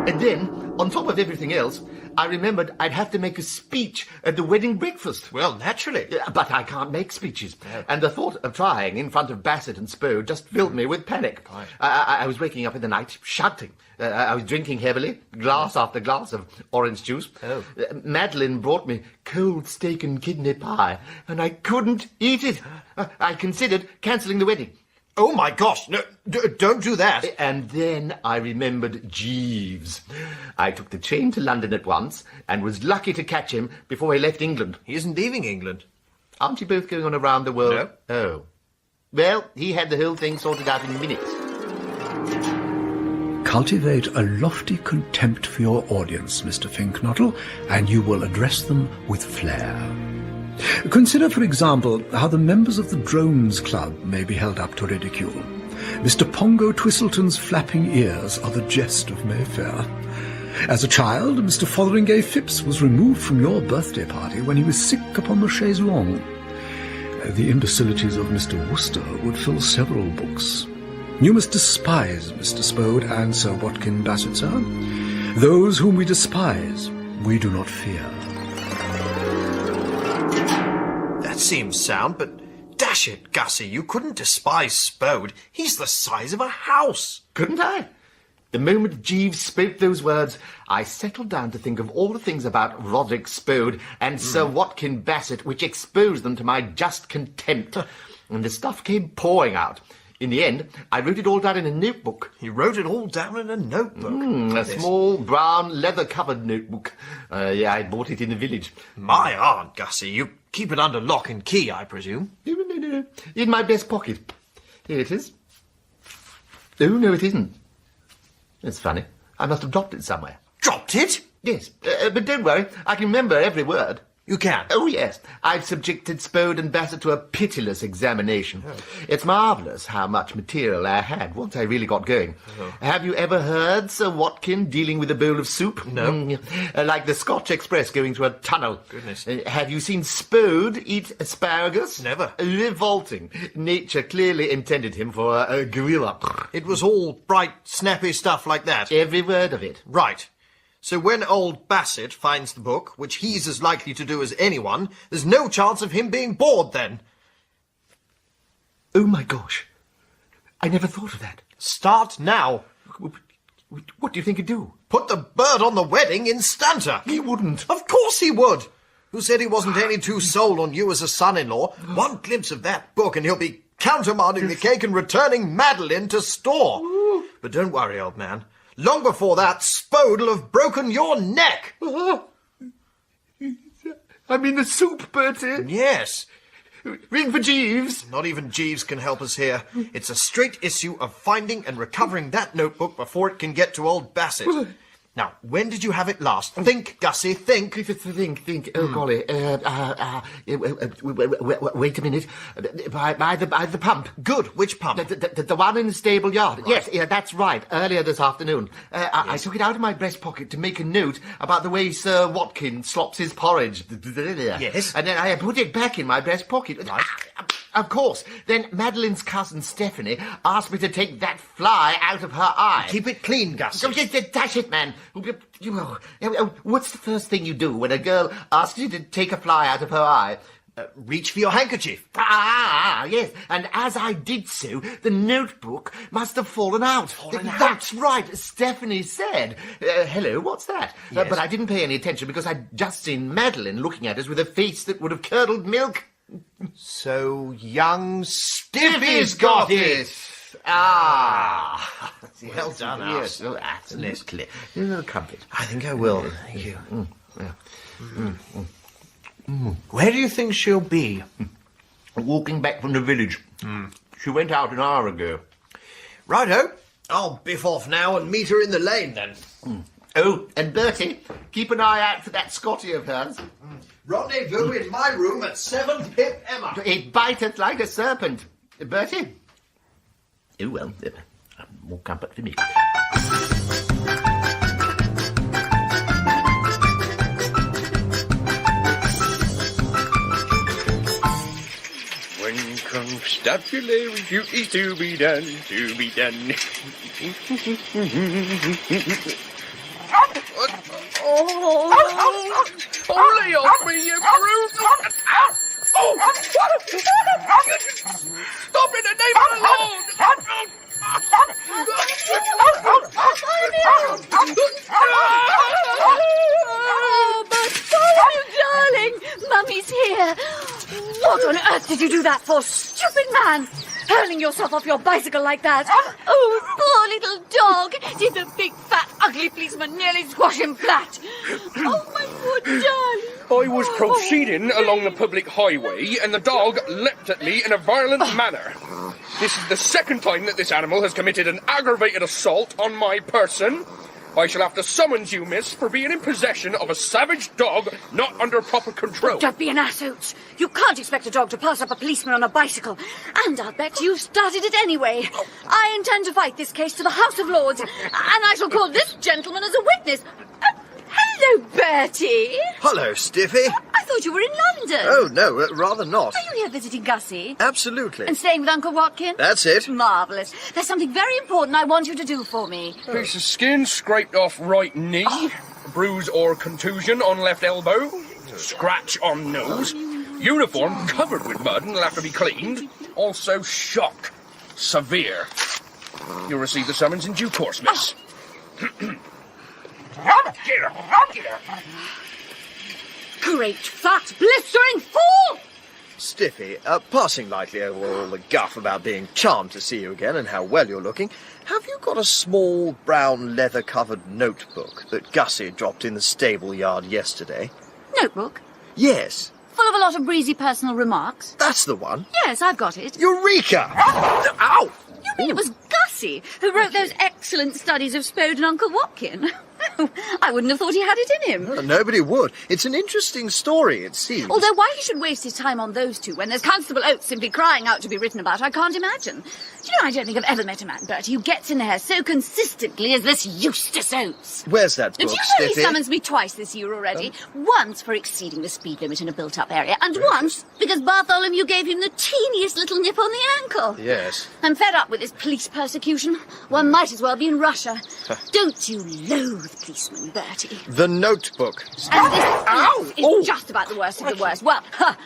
And then, on top of everything else, I remembered I'd have to make a speech at the wedding breakfast. Well, naturally. But I can't make speeches. And the thought of trying in front of Bassett and Spode just filled me with panic. Right. I was waking up in the night, shouting. I was drinking heavily, glass after glass of orange juice. Oh. Madeline brought me cold steak and kidney pie, and I couldn't eat it. I considered cancelling the wedding. Oh, my gosh. No, don't do that. And then I remembered Jeeves. I took the train to London at once and was lucky to catch him before he left England. He isn't leaving England. Aren't you both going on around the world? No. Oh. Well, he had the whole thing sorted out in minutes. Cultivate a lofty contempt for your audience, Mr. Fink-Nottle, and you will address them with flair. Consider, for example, how the members of the Drones Club may be held up to ridicule. Mr. Pongo Twistleton's flapping ears are the jest of Mayfair. As a child, Mr. Fotheringay Phipps was removed from your birthday party when he was sick upon the chaise longue. The imbecilities of Mr. Wooster would fill several books. You must despise Mr. Spode and Sir Watkyn Bassett, sir. Those whom we despise, we do not fear. That seems sound, but dash it, Gussie, you couldn't despise Spode. He's the size of a house. Couldn't I? The moment Jeeves spoke those words, I settled down to think of all the things about Roderick Spode and Sir Watkyn Bassett which exposed them to my just contempt, and the stuff came pouring out. In the end, I wrote it all down in a notebook. You wrote it all down in a notebook? A small, brown, leather-covered notebook. I bought it in the village. My aunt, Gussie, you keep it under lock and key, I presume? No. In my breast pocket. Here it is. Oh, no, it isn't. It's funny. I must have dropped it somewhere. Dropped it? Yes, but don't worry. I can remember every word. You can? Oh, yes. I've subjected Spode and Bassett to a pitiless examination. Oh. It's marvellous how much material I had once I really got going. Oh. Have you ever heard Sir Watkin dealing with a bowl of soup? No. Like the Scotch Express going through a tunnel. Goodness. Have you seen Spode eat asparagus? Never. Revolting. Nature clearly intended him for a gorilla. It was all bright, snappy stuff like that? Every word of it. Right. So when old Bassett finds the book, which he's as likely to do as anyone, there's no chance of him being bored then. Oh, my gosh. I never thought of that. Start now. What do you think he'd do? Put the bird on the wedding instanter. He wouldn't. Of course he would. Who said he wasn't any too sold on you as a son-in-law? One glimpse of that book and he'll be countermanding the cake and returning Madeline to store. Ooh. But don't worry, old man. Long before that, Spode'll have broken your neck. I'm in the soup, Bertie. Yes. Ring for Jeeves. Not even Jeeves can help us here. It's a straight issue of finding and recovering that notebook before it can get to old Bassett. Now, when did you have it last? Think, Gussie, think. Think. Oh, golly. Wait a minute. By the pump. Good. Which pump? The one in the stable yard. Right. Yes, that's right. Earlier this afternoon. I took it out of my breast pocket to make a note about the way Sir Watkin slops his porridge. Yes. And then I put it back in my breast pocket. Right. Of course. Then Madeline's cousin Stephanie asked me to take that fly out of her eye. Keep it clean, Gussie. Oh, dash it, man. What's the first thing you do when a girl asks you to take a fly out of her eye? Reach for your handkerchief. Yes. And as I did so, the notebook must have fallen out. That's right. Stephanie said, hello, what's that? Yes. But I didn't pay any attention because I'd just seen Madeline looking at us with a face that would have curdled milk. So young Stiffy's got it. Well done, yes. Oh, absolutely. No comfort. I think I will. Thank you. Where do you think she'll be? Walking back from the village. She went out an hour ago. Righto. I'll biff off now and meet her in the lane then. Oh, and Bertie, keep an eye out for that Scotty of hers. Rendezvous in my room at 7 Pip Emma. It biteth like a serpent. Bertie? Oh, well, more comfort for me. When constabulary duties to be done, Oh, lay off me, you brute! Stop in the name of the Lord! Oh, Bartholomew, darling! Mummy's here! What on earth did you do that for, stupid man? Hurling yourself off your bicycle like that? Oh, poor little dog! Did the big, fat, ugly policeman nearly squash him flat? Oh, my poor darling! I was proceeding along the public highway, and the dog leapt at me in a violent manner. This is the second time that this animal has committed an aggravated assault on my person. I shall have to summons you, miss, for being in possession of a savage dog not under proper control. Don't be an ass, Oates. You can't expect a dog to pass up a policeman on a bicycle. And I'll bet you started it anyway. I intend to fight this case to the House of Lords, and I shall call this gentleman as a witness. Hello, Bertie. Hello, Stiffy. I thought you were in London. Oh, no, rather not. Are you here visiting Gussie? Absolutely. And staying with Uncle Watkin? That's it. Marvellous. There's something very important I want you to do for me. Piece of skin scraped off right knee, bruise or contusion on left elbow, scratch on nose, uniform covered with mud and will have to be cleaned, also shock. Severe. You'll receive the summons in due course, miss. Get her. Great fat blistering fool! Stiffy, passing lightly over all the guff about being charmed to see you again and how well you're looking, have you got a small brown leather-covered notebook that Gussie dropped in the stable yard yesterday? Notebook? Yes. Full of a lot of breezy personal remarks? That's the one. Yes, I've got it. Eureka! Ow! You mean it was Gussie who wrote those excellent studies of Spode and Uncle Watkin? I wouldn't have thought he had it in him. Nobody would. It's an interesting story, it seems. Although why he should waste his time on those two when there's Constable Oates simply crying out to be written about, I can't imagine. Do you know, I don't think I've ever met a man, Bertie, who gets in there so consistently as this Eustace Oates. Where's that book, Do you know Stiffy? he summons me twice this year already? Once for exceeding the speed limit in a built-up area, and once because Bartholomew gave him the teeniest little nip on the ankle. Yes. I'm fed up with this police persecution. One might as well be in Russia. Don't you loathe policemen, Bertie? The notebook. And this is just about the worst of the worst. Well,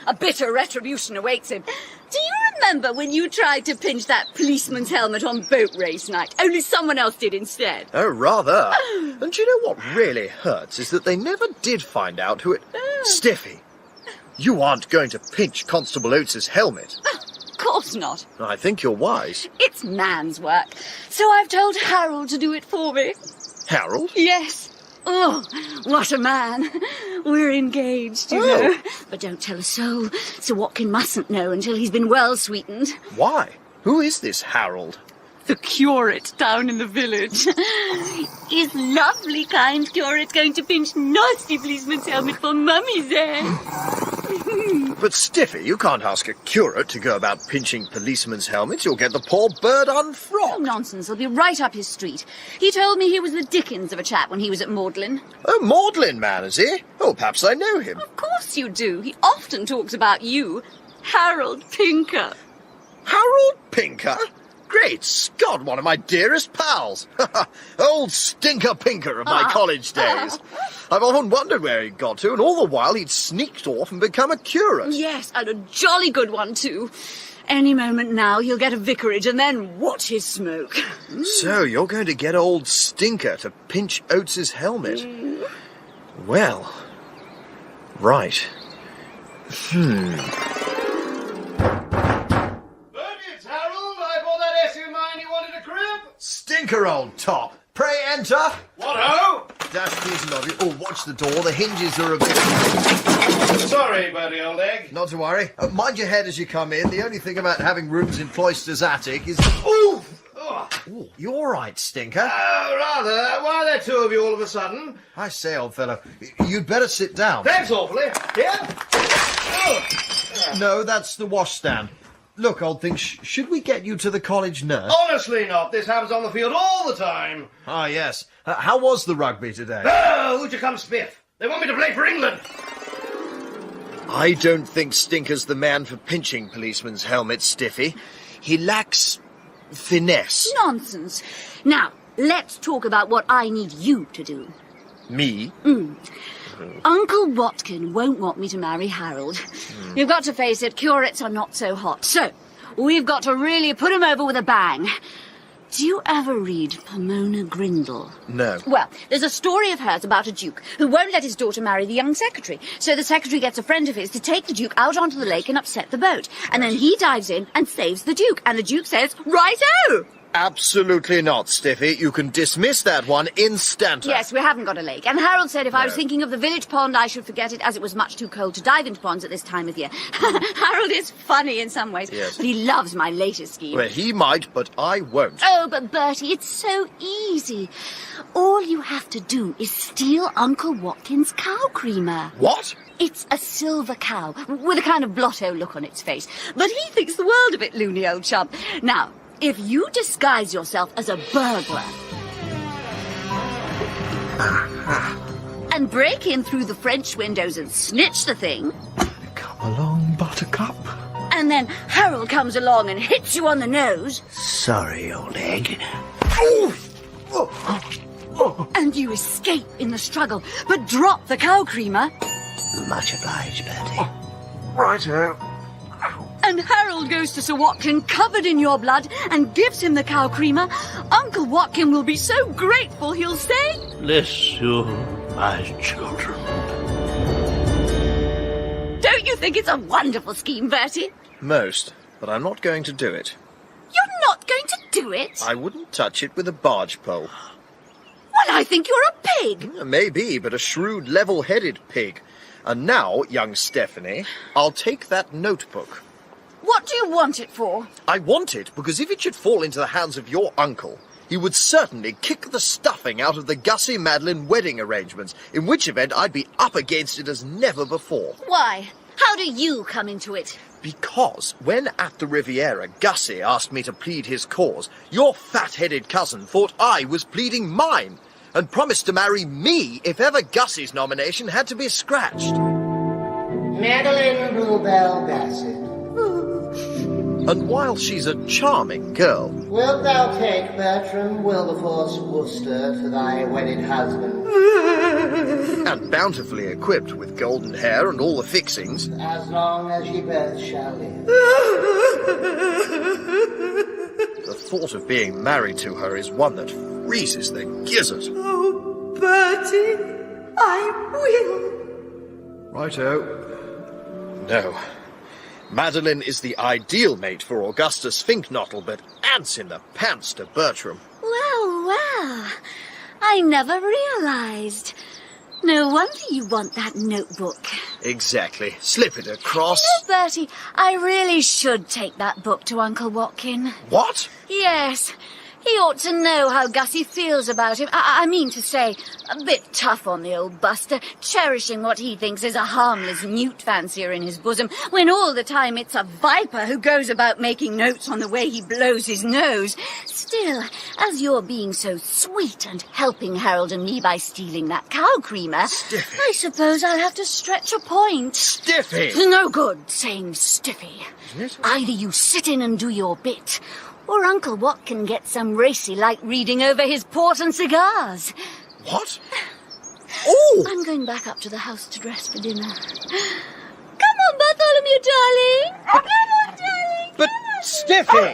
a bitter retribution awaits him. Do you remember when you tried to pinch that policeman's helmet on boat race night? Only someone else did instead. Oh, rather. And do you know what really hurts is that they never did find out who it... Stiffy, you aren't going to pinch Constable Oates's helmet. Of course not. I think you're wise. It's man's work. So I've told Harold to do it for me. Harold? Yes. Oh, what a man. We're engaged, you know. But don't tell a soul. Sir Watkyn mustn't know until he's been well sweetened. Why? Who is this Harold? The curate down in the village. Is lovely, kind curate going to pinch nasty policeman's helmet for Mummy's eh? But Stiffy, you can't ask a curate to go about pinching policemen's helmets. You'll get the poor bird unfrocked. Oh, nonsense. He'll be right up his street. He told me he was the dickens of a chap when he was at Magdalen. Oh, Magdalen man, is he? Oh, perhaps I know him. Of course you do. He often talks about you. Harold Pinker. Harold Pinker? Great Scott, one of my dearest pals. Old Stinker Pinker of my college days. I've often wondered where he'd got to, and all the while he'd sneaked off and become a curate. Yes, and a jolly good one, too. Any moment now, he'll get a vicarage and then watch his smoke. So, you're going to get old Stinker to pinch Oates's helmet? Well, right. Stinker, old top. Pray enter. What-ho? Dash these and of you. Oh, watch the door. The hinges are a bit... Sorry, Bertie, old egg. Not to worry. Mind your head as you come in. The only thing about having rooms in Cloister's attic is... Ooh! Ooh, you all right, Stinker? Rather. Why are there two of you all of a sudden? I say, old fellow, you'd better sit down. Thanks awfully. Here? Oh. No, that's the washstand. Look, old thing, should we get you to the college nurse? Honestly not. This happens on the field all the time. Ah, yes. How was the rugby today? Oh, who'd you come spiff? They want me to play for England. I don't think Stinker's the man for pinching policemen's helmets, Stiffy. He lacks finesse. Nonsense. Now, let's talk about what I need you to do. Me? Uncle Watkin won't want me to marry Harold. You've got to face it, curates are not so hot. So, we've got to really put him over with a bang. Do you ever read Pomona Grindle? No. Well, there's a story of hers about a duke who won't let his daughter marry the young secretary. So the secretary gets a friend of his to take the duke out onto the lake and upset the boat. And then he dives in and saves the duke. And the duke says, "Righto!" Absolutely not, Stiffy. You can dismiss that one instanter. Yes, we haven't got a lake. And Harold said if I was thinking of the village pond, I should forget it, as it was much too cold to dive into ponds at this time of year. Harold is funny in some ways, Yes. but he loves my latest scheme. Well, he might, but I won't. Oh, but Bertie, it's so easy. All you have to do is steal Uncle Watkin's cow creamer. What? It's a silver cow, with a kind of blotto look on its face. But he thinks the world of it, loony old chump. Now, if you disguise yourself as a burglar and break in through the French windows and snitch the thing... Come along, Buttercup. And then Harold comes along and hits you on the nose... Sorry, old egg. and you escape in the struggle, but drop the cow creamer... Much obliged, Bertie. Righto. And Harold goes to Sir Watkyn covered in your blood and gives him the cow creamer. Uncle Watkin will be so grateful he'll say... Bless you, my children. Don't you think it's a wonderful scheme, Bertie? Most, but I'm not going to do it. You're not going to do it? I wouldn't touch it with a barge pole. Well, I think you're a pig. Maybe, but a shrewd, level-headed pig. And now, young Stephanie, I'll take that notebook. What do you want it for? I want it because if it should fall into the hands of your uncle, he would certainly kick the stuffing out of the Gussie Madeline wedding arrangements, in which event I'd be up against it as never before. Why? How do you come into it? Because when at the Riviera Gussie asked me to plead his cause, your fat-headed cousin thought I was pleading mine, and promised to marry me if ever Gussie's nomination had to be scratched. Madeline Bluebell Bassett. And while she's a charming girl... Wilt thou take Bertram Wilberforce Wooster to thy wedded husband? and bountifully equipped with golden hair and all the fixings... As long as ye both shall live. The thought of being married to her is one that freezes the gizzard. Oh, Bertie, I will. Righto. No. Madeline is the ideal mate for Augustus Fink-Nottle, but ants in the pants to Bertram. Well, well. I never realized. No wonder you want that notebook. Exactly. Slip it across. You know, Bertie, I really should take that book to Uncle Watkin. What? Yes. He ought to know how Gussie feels about him. I mean to say, a bit tough on the old buster, cherishing what he thinks is a harmless newt fancier in his bosom, when all the time it's a viper who goes about making notes on the way he blows his nose. Still, as you're being so sweet and helping Harold and me by stealing that cow creamer, Stiffy. I suppose I'll have to stretch a point. Stiffy! It's no good saying Stiffy. Either you sit in and do your bit, or Uncle Watkin gets some racy like reading over his port and cigars. What? Oh! I'm going back up to the house to dress for dinner. Come on, Bartholomew, darling. Come on, darling. But, Stiffy!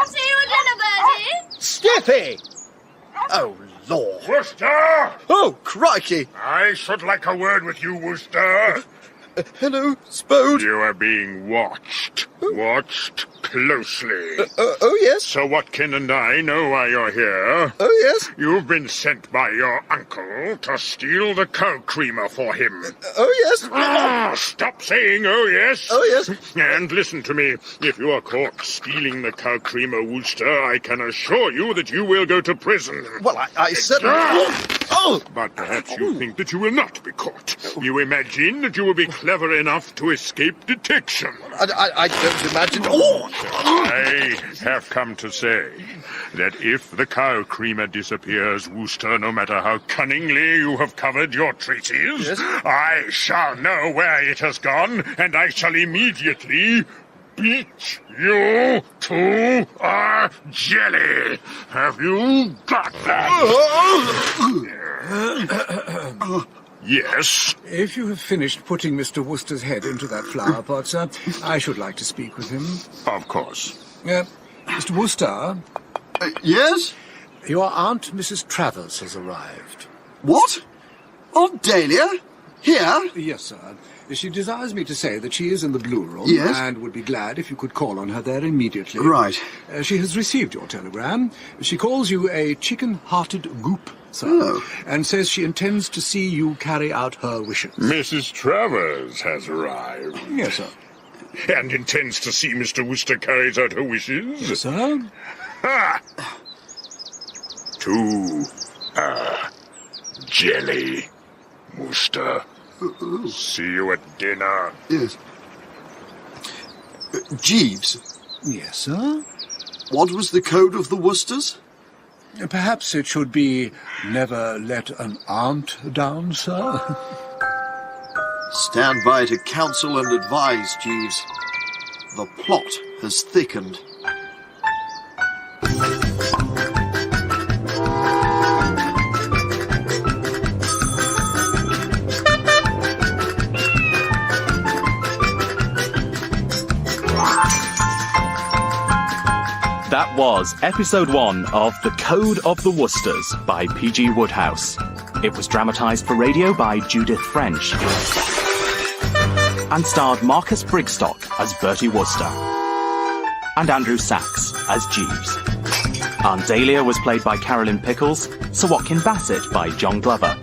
See you at dinner, Bertie. Stiffy! Oh, Lord. Wooster! Oh, crikey! I should like a word with you, Wooster. Hello, Spode. You are being watched. Watched closely. Oh, yes? Sir Watkyn and I know why you're here. Oh, yes? You've been sent by your uncle to steal the cow creamer for him. Oh, yes? Stop saying oh, yes. Oh, yes? And listen to me. If you are caught stealing the cow creamer, Wooster, I can assure you that you will go to prison. Well, I certainly... Oh! But perhaps you think that you will not be caught. You imagine that you will be clever enough to escape detection. I don't imagine... Oh! I have come to say that if the cow creamer disappears, Wooster, no matter how cunningly you have covered your traces, yes? I shall know where it has gone, and I shall immediately beat you to a jelly. Have you got that? Yes? If you have finished putting Mr. Wooster's head into that flower pot, sir, I should like to speak with him. Of course. Mr. Wooster? Yes? Your aunt, Mrs. Travers, has arrived. What? Aunt Dahlia? Here? Yes, sir. She desires me to say that she is in the blue room, Yes? and would be glad if you could call on her there immediately. Right. She has received your telegram. She calls you a chicken-hearted goop, sir, and says she intends to see you carry out her wishes. Mrs. Travers has arrived. Yes, sir. And intends to see Mr. Wooster carries out her wishes? Yes, sir. Ha! To, jelly, Wooster. See you at dinner. Yes. Jeeves. Yes, sir? What was the code of the Woosters? Perhaps it should be never let an aunt down, sir. Stand by to counsel and advise, Jeeves. The plot has thickened. That was episode 1 of The Code of the Woosters by P.G. Wodehouse. It was dramatised for radio by Judith French and starred Marcus Brigstocke as Bertie Wooster and Andrew Sachs as Jeeves. Aunt Dahlia was played by Carolyn Pickles, Sir Watkyn Bassett by John Glover,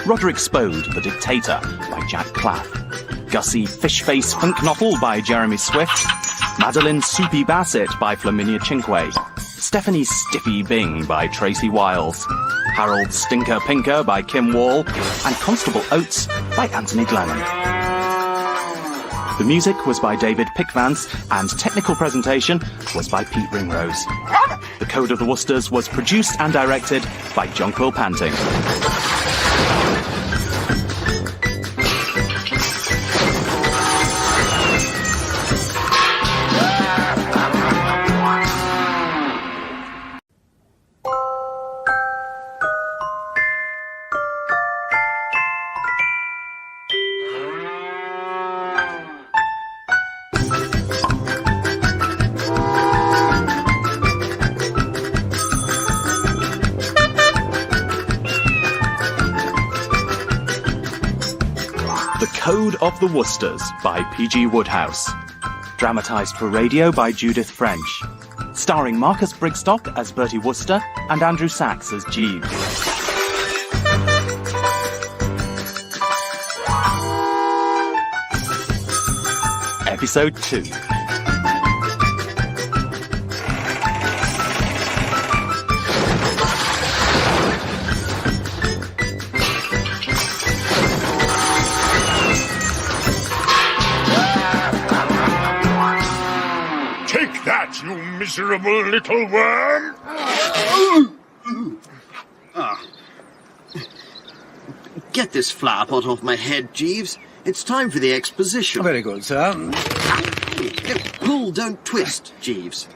Roderick Spode, the Dictator, by Jack Claff, Gussie Fink-Nottle by Jeremy Swift, Madeline Soupy Bassett by Flaminia Chinque, Stephanie Stiffy Bing by Tracy Wiles, Harold Stinker Pinker by Kim Wall, and Constable Oates by Anthony Glennon. The music was by David Pickvance, and technical presentation was by Pete Ringrose. The Code of the Woosters was produced and directed by Jonquil Panting. Code of the Woosters by P.G. Wodehouse. Dramatised for radio by Judith French. Starring Marcus Brigstocke as Bertie Wooster and Andrew Sachs as Jeeves. Episode 2. You miserable little worm! Get this flower pot off my head, Jeeves. It's time for the exposition. Very good, sir. Pull, don't twist, Jeeves.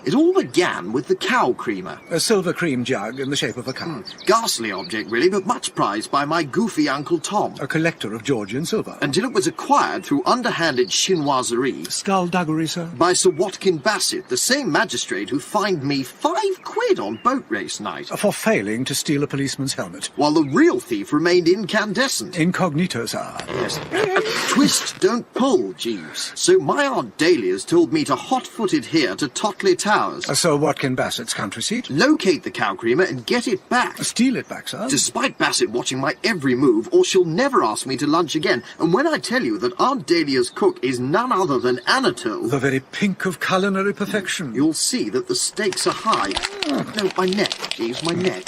It all began with the cow creamer. A silver cream jug in the shape of a cow. Ghastly object, really, but much prized by my goofy Uncle Tom. A collector of Georgian silver. Until it was acquired through underhanded chinoiserie. Skullduggery, sir? By Sir Watkyn Bassett, the same magistrate who fined me £5 on boat race night. For failing to steal a policeman's helmet. While the real thief remained incandescent. Incognito, sir. Yes. Twist, don't pull, Jeeves. So my Aunt Dahlia's told me to hot-footed here to Totleigh Towers. Sir Watkyn Bassett's country seat. Locate the cow creamer and get it back. Steal it back, sir. Despite Bassett watching my every move, or she'll never ask me to lunch again. And when I tell you that Aunt Dahlia's cook is none other than Anatole... The very pink of culinary perfection. You'll see that the stakes are high. No, my neck, Jeeves, my neck.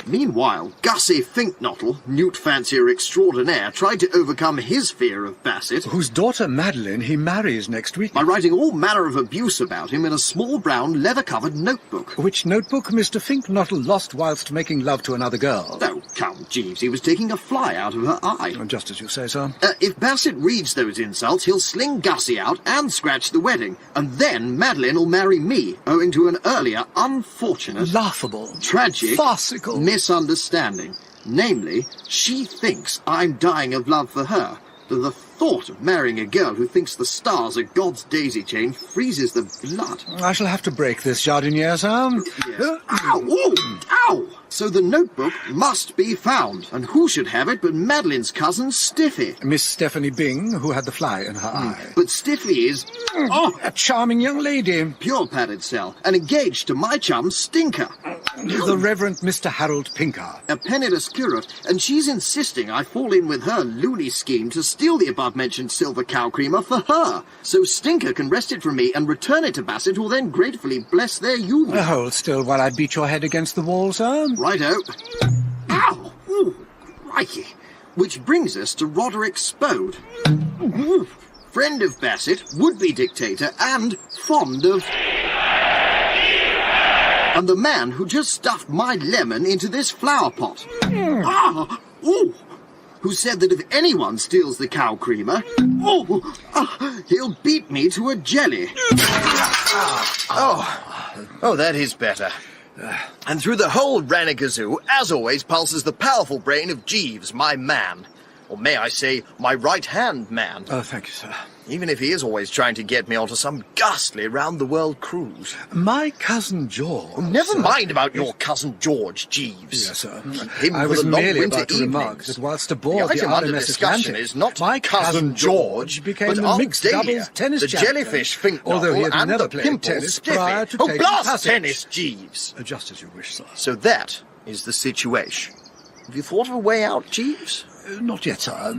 Meanwhile, Gussie Fink-Nottle, newt fancier extraordinaire, tried to overcome his fear of Bassett. Whose daughter Madeline he marries next week. By writing all manner of abuse about him in a small brown leather-covered notebook. Which notebook Mr. Fink-Nottle lost whilst making love to another girl. Oh, come, Jeeves, he was taking a fly out of her eye. Just as you say, sir. If Bassett reads those insults, he'll sling Gussie out and scratch the wedding. And then Madeline will marry me, owing to an earlier, unfortunate... Laughable. Tragic... Farcical. Misunderstanding. Namely, she thinks I'm dying of love for her. To the thought of marrying a girl who thinks the stars are God's daisy chain freezes the blood. I shall have to break this, jardinier, sir. Yes. Ow! Ooh, ow! So the notebook must be found. And who should have it but Madeline's cousin, Stiffy? Miss Stephanie Byng, who had the fly in her eye. But Stiffy is... a charming young lady. Pure padded cell, and engaged to my chum, Stinker. The Reverend Mr. Harold Pinker. A penniless curate, and she's insisting I fall in with her loony scheme to steal the above-mentioned silver cow creamer for her, so Stinker can wrest it from me and return it to Bassett, who'll then gratefully bless their union. Hold still while I beat your head against the wall, sir. Righto. Ow! Ooh, crikey. Which brings us to Roderick Spode. Ooh. Friend of Bassett, would-be dictator, and fond of... And the man who just stuffed my lemon into this flower pot. Ooh! Who said that if anyone steals the cow creamer, he'll beat me to a jelly. Oh, that is better. And through the whole ranagazoo, as always, pulses the powerful brain of Jeeves, my man. Or may I say, my right-hand man. Oh, thank you, sir. Even if he is always trying to get me onto some ghastly round-the-world cruise. My cousin George... Never mind about your cousin George, Jeeves. Yes, sir. Him I for was the long merely winter about to remark that whilst aboard the the item under RMS discussion Atlantic, is not my cousin George, became but the Aunt mixed Dahlia, doubles tennis the champion, jellyfish Fink-Nottle, although he had and never the played pimple tennis Stiffy. prior to Oh, taking blast passage. tennis, Jeeves! Just as you wish, sir. So that is the situation. Have you thought of a way out, Jeeves? Not yet, sir.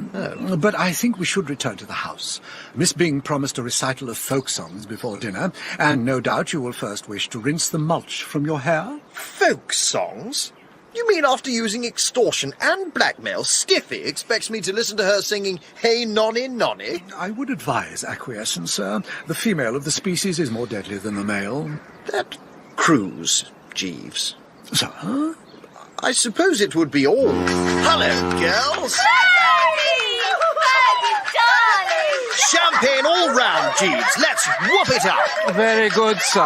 But I think we should return to the house. Miss Byng promised a recital of folk songs before dinner, and no doubt you will first wish to rinse the mulch from your hair. Folk songs? You mean after using extortion and blackmail, Stiffy expects me to listen to her singing Hey Nonny Nonny? I would advise acquiescence, sir. The female of the species is more deadly than the male. That cruise, Jeeves. Sir? I suppose it would be all. Hello, girls. Champagne all round, Jeeves. Let's whoop it up. Very good, sir.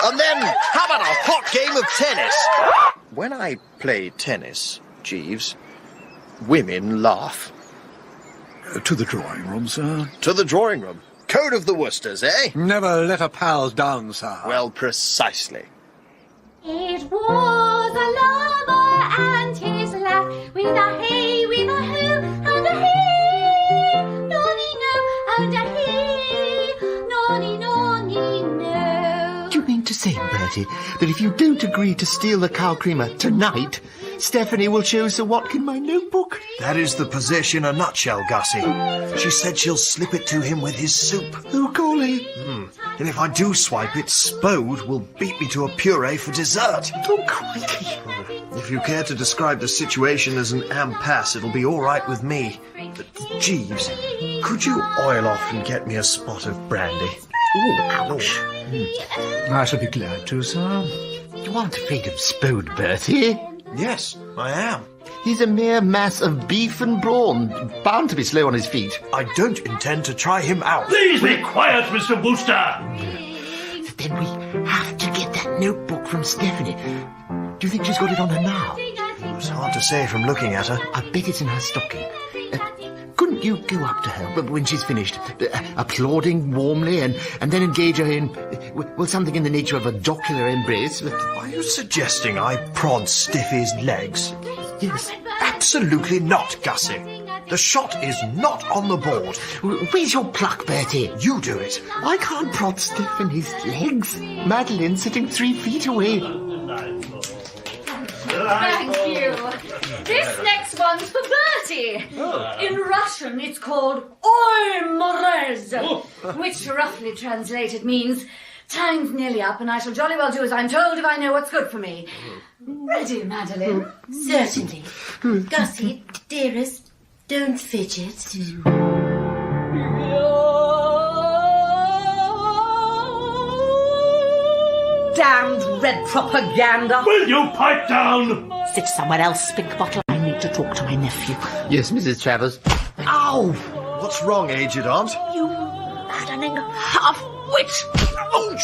And then, how about a hot game of tennis? When I play tennis, Jeeves, women laugh. To the drawing room, sir. To the drawing room. Code of the Woosters, eh? Never let a pal down, sir. Well, precisely. It was a lover and his laugh, with a hey, with a who, and a hey, nonny no, and a hey, nonny nonny no. Do you mean to say, Bertie, that if you don't agree to steal the cow creamer tonight, Stephanie will show Sir Watkyn my notebook? That is the position in a nutshell, Gussie. She said she'll slip it to him with his soup. Oh, golly. And if I do swipe it, Spode will beat me to a puree for dessert. Oh, crikey. If you care to describe the situation as an impasse, it'll be all right with me. But, Jeeves, could you oil off and get me a spot of brandy? Oh, ouch. I shall be glad to, sir. You aren't afraid of Spode, Bertie? Yes, I am. He's a mere mass of beef and brawn, bound to be slow on his feet. I don't intend to try him out. Please be quiet, Mr. Wooster. Then we have to get that notebook from Stephanie. Do you think she's got it on her now? It's hard to say from looking at her. I bet it's in her stocking. Couldn't you go up to her when she's finished, applauding warmly, and then engage her in, well, something in the nature of a jocular embrace? Are you suggesting I prod Stiffy's legs? Yes. Absolutely not, Gussie. The shot is not on the board. Where's your pluck, Bertie? You do it. I can't prod Stephanie's legs. Madeline's sitting 3 feet away. Thank you. This next one's for Bertie. In Russian, it's called Oi Morez, which roughly translated means time's nearly up and I shall jolly well do as I'm told if I know what's good for me. Ready, Madeline? Certainly. Gussie, dearest, don't fidget. Damned red propaganda. Will you pipe down? Sit somewhere else, Spink Bottle. I need to talk to my nephew. Yes, Mrs. Travers. Ow! What's wrong, aged aunt? You maddening half-wit. Ouch!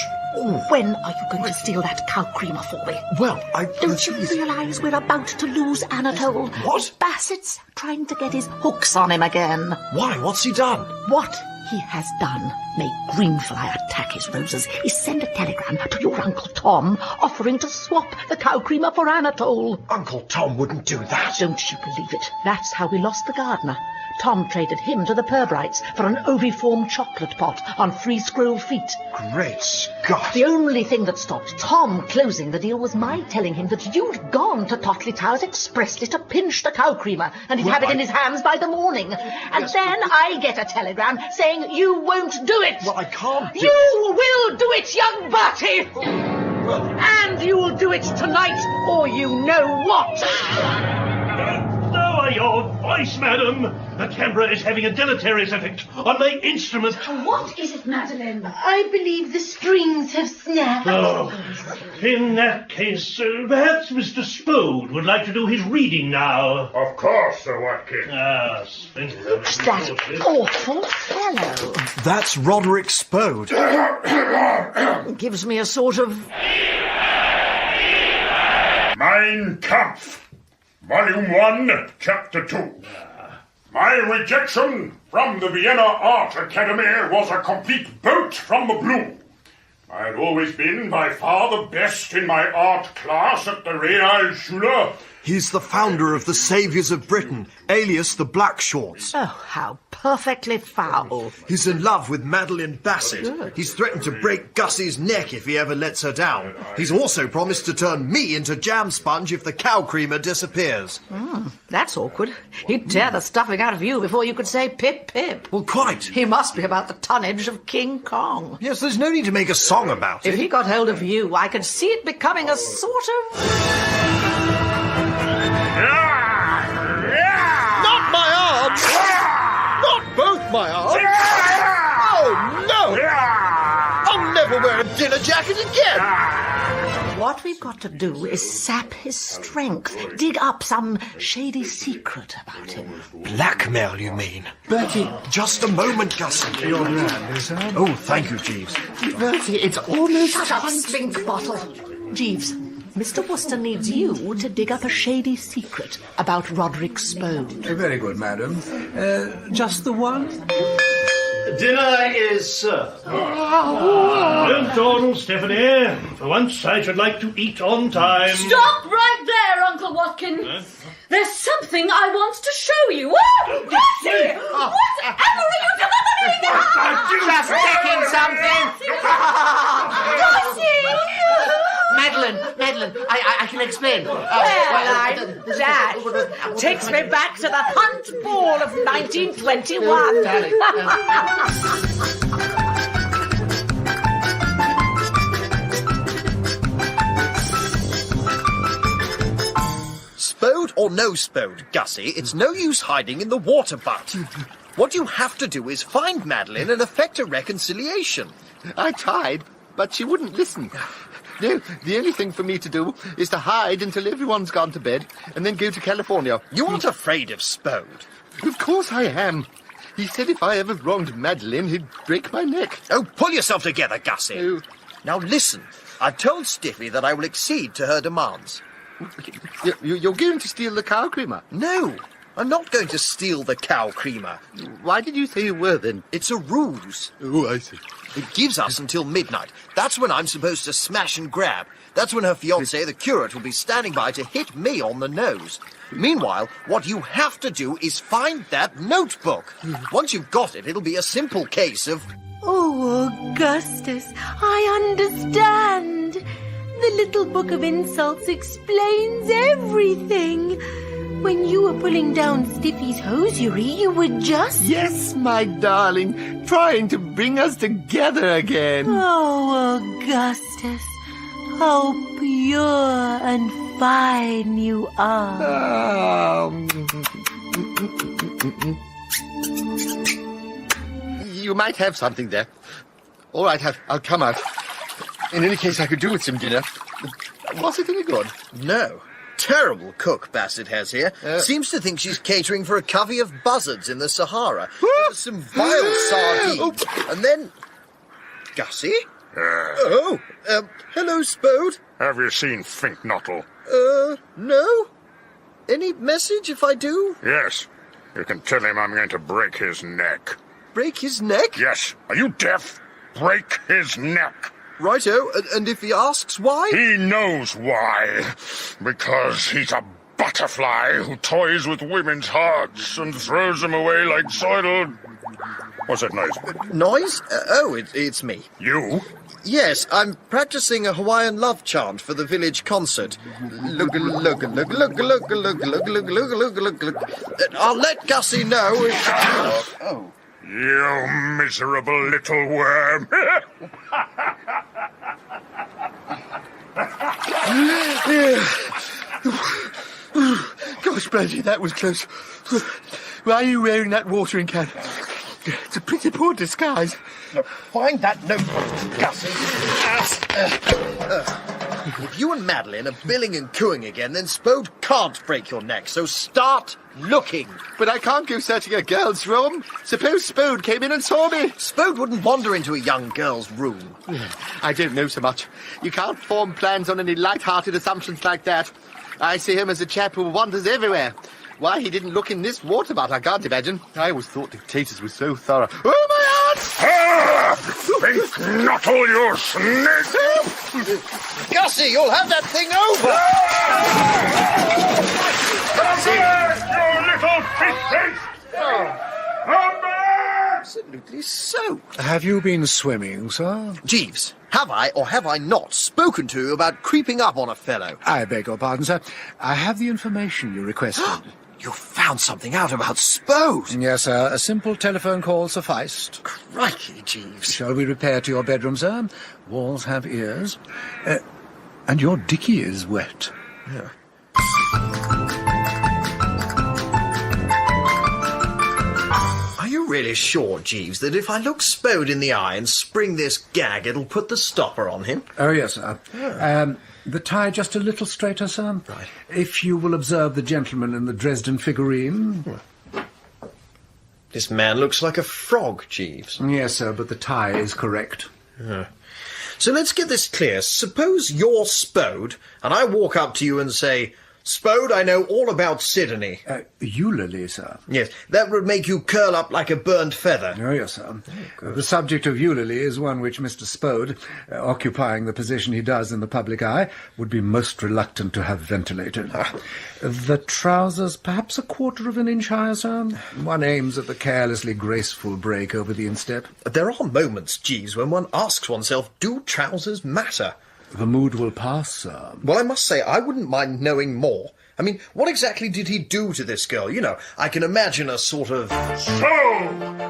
When are you going to steal that cow creamer for me? Well, Don't you realise we're about to lose Anatole? What? Bassett's trying to get his hooks on him again. Why? What's he done? What he has done, may Greenfly attack his roses, is send a telegram to your Uncle Tom offering to swap the cow creamer for Anatole. Uncle Tom wouldn't do that. Don't you believe it? That's how we lost the gardener. Tom traded him to the Purbrights for an oviform chocolate pot on 3 scroll feet. Great Scott. The only thing that stopped Tom closing the deal was my telling him that you'd gone to Totleigh Towers expressly to pinch the cow creamer, and he'd have it in his hands by the morning. And then I get a telegram saying you won't do it. Well, I can't do You will do it, young Bertie! And you'll do it tonight, or you know what. Lower your voice, madam. The camera is having a deleterious effect on my instrument. What is it, Madeline? I believe the strings have snapped. Oh, in that case, perhaps Mr. Spode would like to do his reading now. Of course, Sir Watkin. Ah, splendid. Who's that awful fellow? That's Roderick Spode. Gives me a sort of... Mein Kampf. Volume 1, Chapter 2. My rejection from the Vienna Art Academy was a complete bolt from the blue. I had always been by far the best in my art class at the Realschule. He's the founder of the Saviours of Britain, alias the Black Shorts. Oh, how perfectly foul. He's in love with Madeline Bassett. He's threatened to break Gussie's neck if he ever lets her down. He's also promised to turn me into jam sponge if the cow creamer disappears. That's awkward. He'd tear the stuffing out of you before you could say pip pip. Well, quite. He must be about the tonnage of King Kong. Yes, there's no need to make a song about it. If he got hold of you, I could see it becoming a sort of... Not my arms! Not both my arms! Oh, no! I'll never wear a dinner jacket again! What we've got to do is sap his strength, dig up some shady secret about him. Blackmail, you mean? Bertie, Just a moment, Gussie. your hand, sir. Oh, thank you, Jeeves. Bertie, it's almost... Shut up, stink bottle. Jeeves, Mr. Worcester needs you to dig up a shady secret about Roderick Spode. Very good, madam. Just the one? Dinner is served. Don't dawdle, Stephanie. For once, I should like to eat on time. Stop right there, Uncle Watkin. There's something I want to show you. Oh, Bertie! Whatever are you doing? Just checking something. Madeline, I can explain. That takes me back to the Hunt Ball of 1921. Spode or no Spode, Gussie, it's no use hiding in the water butt. What you have to do is find Madeline and effect a reconciliation. I tried, but she wouldn't listen. No, the only thing for me to do is to hide until everyone's gone to bed and then go to California. You aren't afraid of Spode. Of course I am. He said if I ever wronged Madeline, he'd break my neck. Oh, pull yourself together, Gussie. Oh. Now listen, I've told Stiffy that I will accede to her demands. You're going to steal the cow creamer? No, I'm not going to steal the cow creamer. Why did you say you were, then? It's a ruse. Oh, I see. It gives us until midnight. That's when I'm supposed to smash and grab. That's when her fiancé, the curate, will be standing by to hit me on the nose. Meanwhile, what you have to do is find that notebook. Once you've got it, it'll be a simple case of... Oh, Augustus, I understand. The little book of insults explains everything. When you were pulling down Stiffy's hosiery, you were just... Yes, my darling, trying to bring us together again. Oh, Augustus, how pure and fine you are. You might have something there. All right, I'll come out. In any case, I could do with some dinner. Was it any good? No. Terrible cook Bassett has here. Seems to think she's catering for a covey of buzzards in the Sahara. Some vile sardine. And then... Gussie? Hello, Spode. Have you seen Fink-Nottle? No? Any message if I do? Yes. You can tell him I'm going to break his neck. Break his neck? Yes. Are you deaf? Break his neck. Righto, and if he asks why? He knows why. Because he's a butterfly who toys with women's hearts and throws them away like soiled... What's that noise? Noise? It's me. You? Yes, I'm practicing a Hawaiian love chant for the village concert. Look, look, look, look, look, look, look, look, look, look, look, look. I'll let Gussie know if... Oh. You miserable little worm. Gosh, Bertie, that was close. Why are you wearing that watering can? It's a pretty poor disguise. Find that notebook, Gussie. If you and Madeline are billing and cooing again, then Spode can't break your neck, so start looking. But I can't go searching a girl's room. Suppose Spode came in and saw me. Spode wouldn't wander into a young girl's room. I don't know so much. You can't form plans on any light-hearted assumptions like that. I see him as a chap who wanders everywhere. Why he didn't look in this water butt, I can't imagine. I always thought dictators were so thorough. Oh, my heart! Fink-Nottle, you snake! Gussie, you'll have that thing over! Come back, you little fish-face! Come back! Absolutely so. Have you been swimming, sir? Jeeves, have I or have I not spoken to you about creeping up on a fellow? I beg your pardon, sir. I have the information you requested. You found something out about Spode? Yes, sir. A simple telephone call sufficed. Crikey, Jeeves. Shall we repair to your bedroom, sir? Walls have ears. And your dicky is wet. Yeah. Are you really sure, Jeeves, that if I look Spode in the eye and spring this gag, it'll put the stopper on him? Oh, yes, sir. The tie just a little straighter, sir. Right. If you will observe the gentleman in the Dresden figurine. This man looks like a frog, Jeeves. Yes, sir, but the tie is correct. So let's get this clear. Suppose you're Spode, and I walk up to you and say, Spode, I know all about Sidney. Eulalie, sir. Yes, that would make you curl up like a burnt feather. Oh, yes, sir. The subject of Eulalie is one which Mr. Spode, occupying the position he does in the public eye, would be most reluctant to have ventilated. The trousers perhaps a quarter of an inch higher, sir. One aims at the carelessly graceful break over the instep. There are moments, Jeeves, when one asks oneself, do trousers matter? The mood will pass, sir. Well, I must say, I wouldn't mind knowing more. I mean, what exactly did he do to this girl? You know, I can imagine a sort of... So,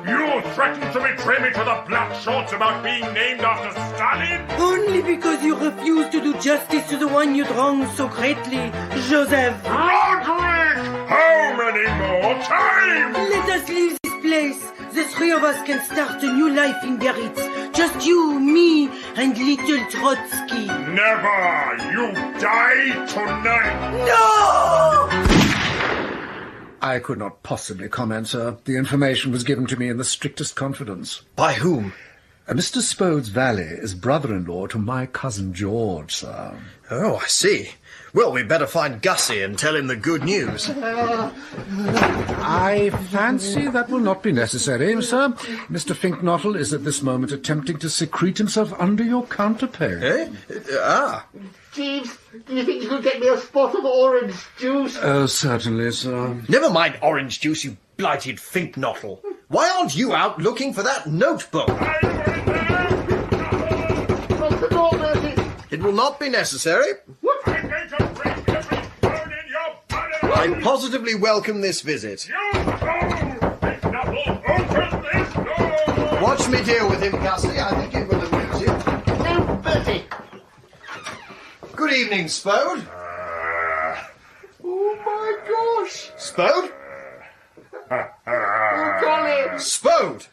you threatened to betray me to the black shorts about being named after Stalin? Only because you refuse to do justice to the one you'd wronged so greatly, Joseph. Roderick! How many more times? Let us leave this place. The three of us can start a new life in Biarritz. Just you, me, and little Trotsky. Never! You die tonight! No! I could not possibly comment, sir. The information was given to me in the strictest confidence. By whom? Mr. Spode's valet is brother-in-law to my cousin George, sir. Oh, I see. Well, we'd better find Gussie and tell him the good news. I fancy that will not be necessary, sir. Mr. Fink-Nottle is at this moment attempting to secrete himself under your counterpane. Jeeves, do you think you could get me a spot of orange juice? Oh, certainly, sir. Never mind orange juice, you blighted Fink-Nottle. Why aren't you out looking for that notebook? It will not be necessary. I positively welcome this visit. Watch me deal with him, Gussie. I think it will amuse you. No, Bertie. Good evening, Spode. Oh, my gosh. Spode? Oh, golly. Spode!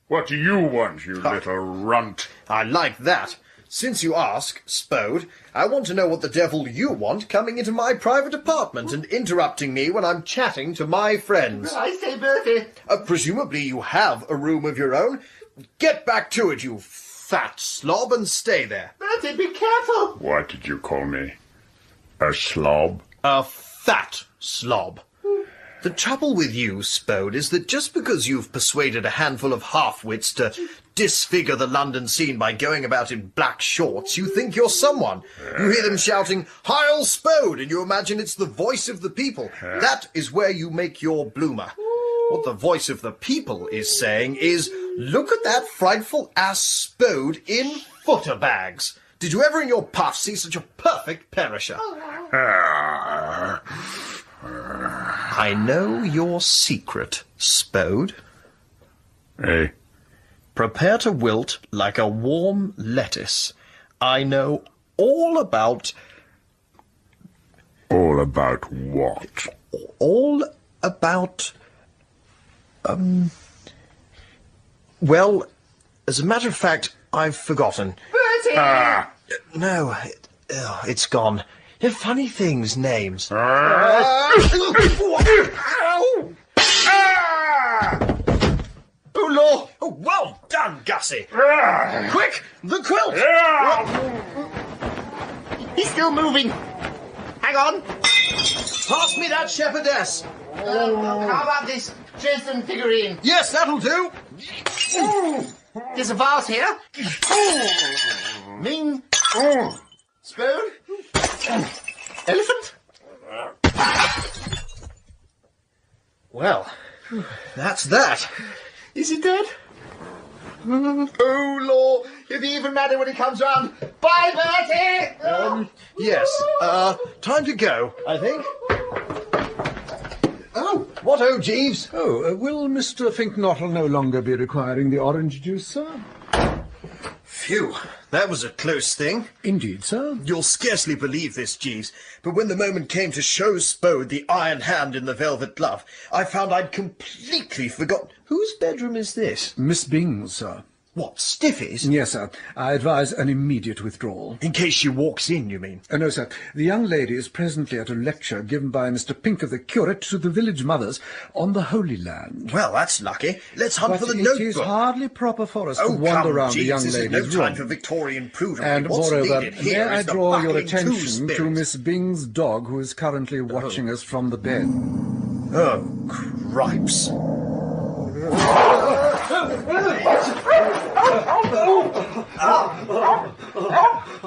What do you want, you little runt? I like that. Since you ask, Spode, I want to know what the devil you want coming into my private apartment and interrupting me when I'm chatting to my friends. I say, Bertie. Presumably you have a room of your own. Get back to it, you fat slob and stay there. Bertie, be careful! What did you call me? A slob? A fat slob. The trouble with you, Spode, is that just because you've persuaded a handful of half-wits to disfigure the London scene by going about in black shorts, you think you're someone. You hear them shouting, "Heil Spode," and you imagine it's the voice of the people. That is where you make your bloomer. What the voice of the people is saying is, "Look at that frightful ass Spode in footer bags. Did you ever in your puff see such a perfect perisher?" I know your secret, Spode. Eh? Prepare to wilt like a warm lettuce. I know all about... All about what? All about... Well, as a matter of fact, I've forgotten. Bertie! No, it's gone. They're funny things, names. Oh, Lord! Oh, well done, Gussie! Quick, the quilt! He's still moving. Hang on. Pass me that shepherdess. How about this Dresden figurine? Yes, that'll do. There's a vase here. Ming. Spoon. Elephant. Well, that's that. Is he dead? Oh, Lord, he'll be even madder when he comes round. Bye, Bertie! Yes, time to go, I think. Oh, what ho, Jeeves? Oh, will Mr. Fink-Nottle no longer be requiring the orange juice, sir? Phew, that was a close thing. Indeed, sir. You'll scarcely believe this, Jeeves, but when the moment came to show Spode the iron hand in the velvet glove, I found I'd completely forgotten. Whose bedroom is this? Miss Bing's, sir. What, Stiffy's? Yes, sir. I advise an immediate withdrawal. In case she walks in, you mean? No, sir. The young lady is presently at a lecture given by Mr. Pinker, the curate, to the village mothers on the Holy Land. Well, that's lucky. Let's hunt But for the it notebook. is hardly proper for us to come, wander around Jeeves, the young this is lady's no room. time for Victorian prudery. And What's moreover, needed may here I is the draw your buckling attention two-spirit. to Miss Bing's dog, who is currently watching us from the bed. Oh, cripes.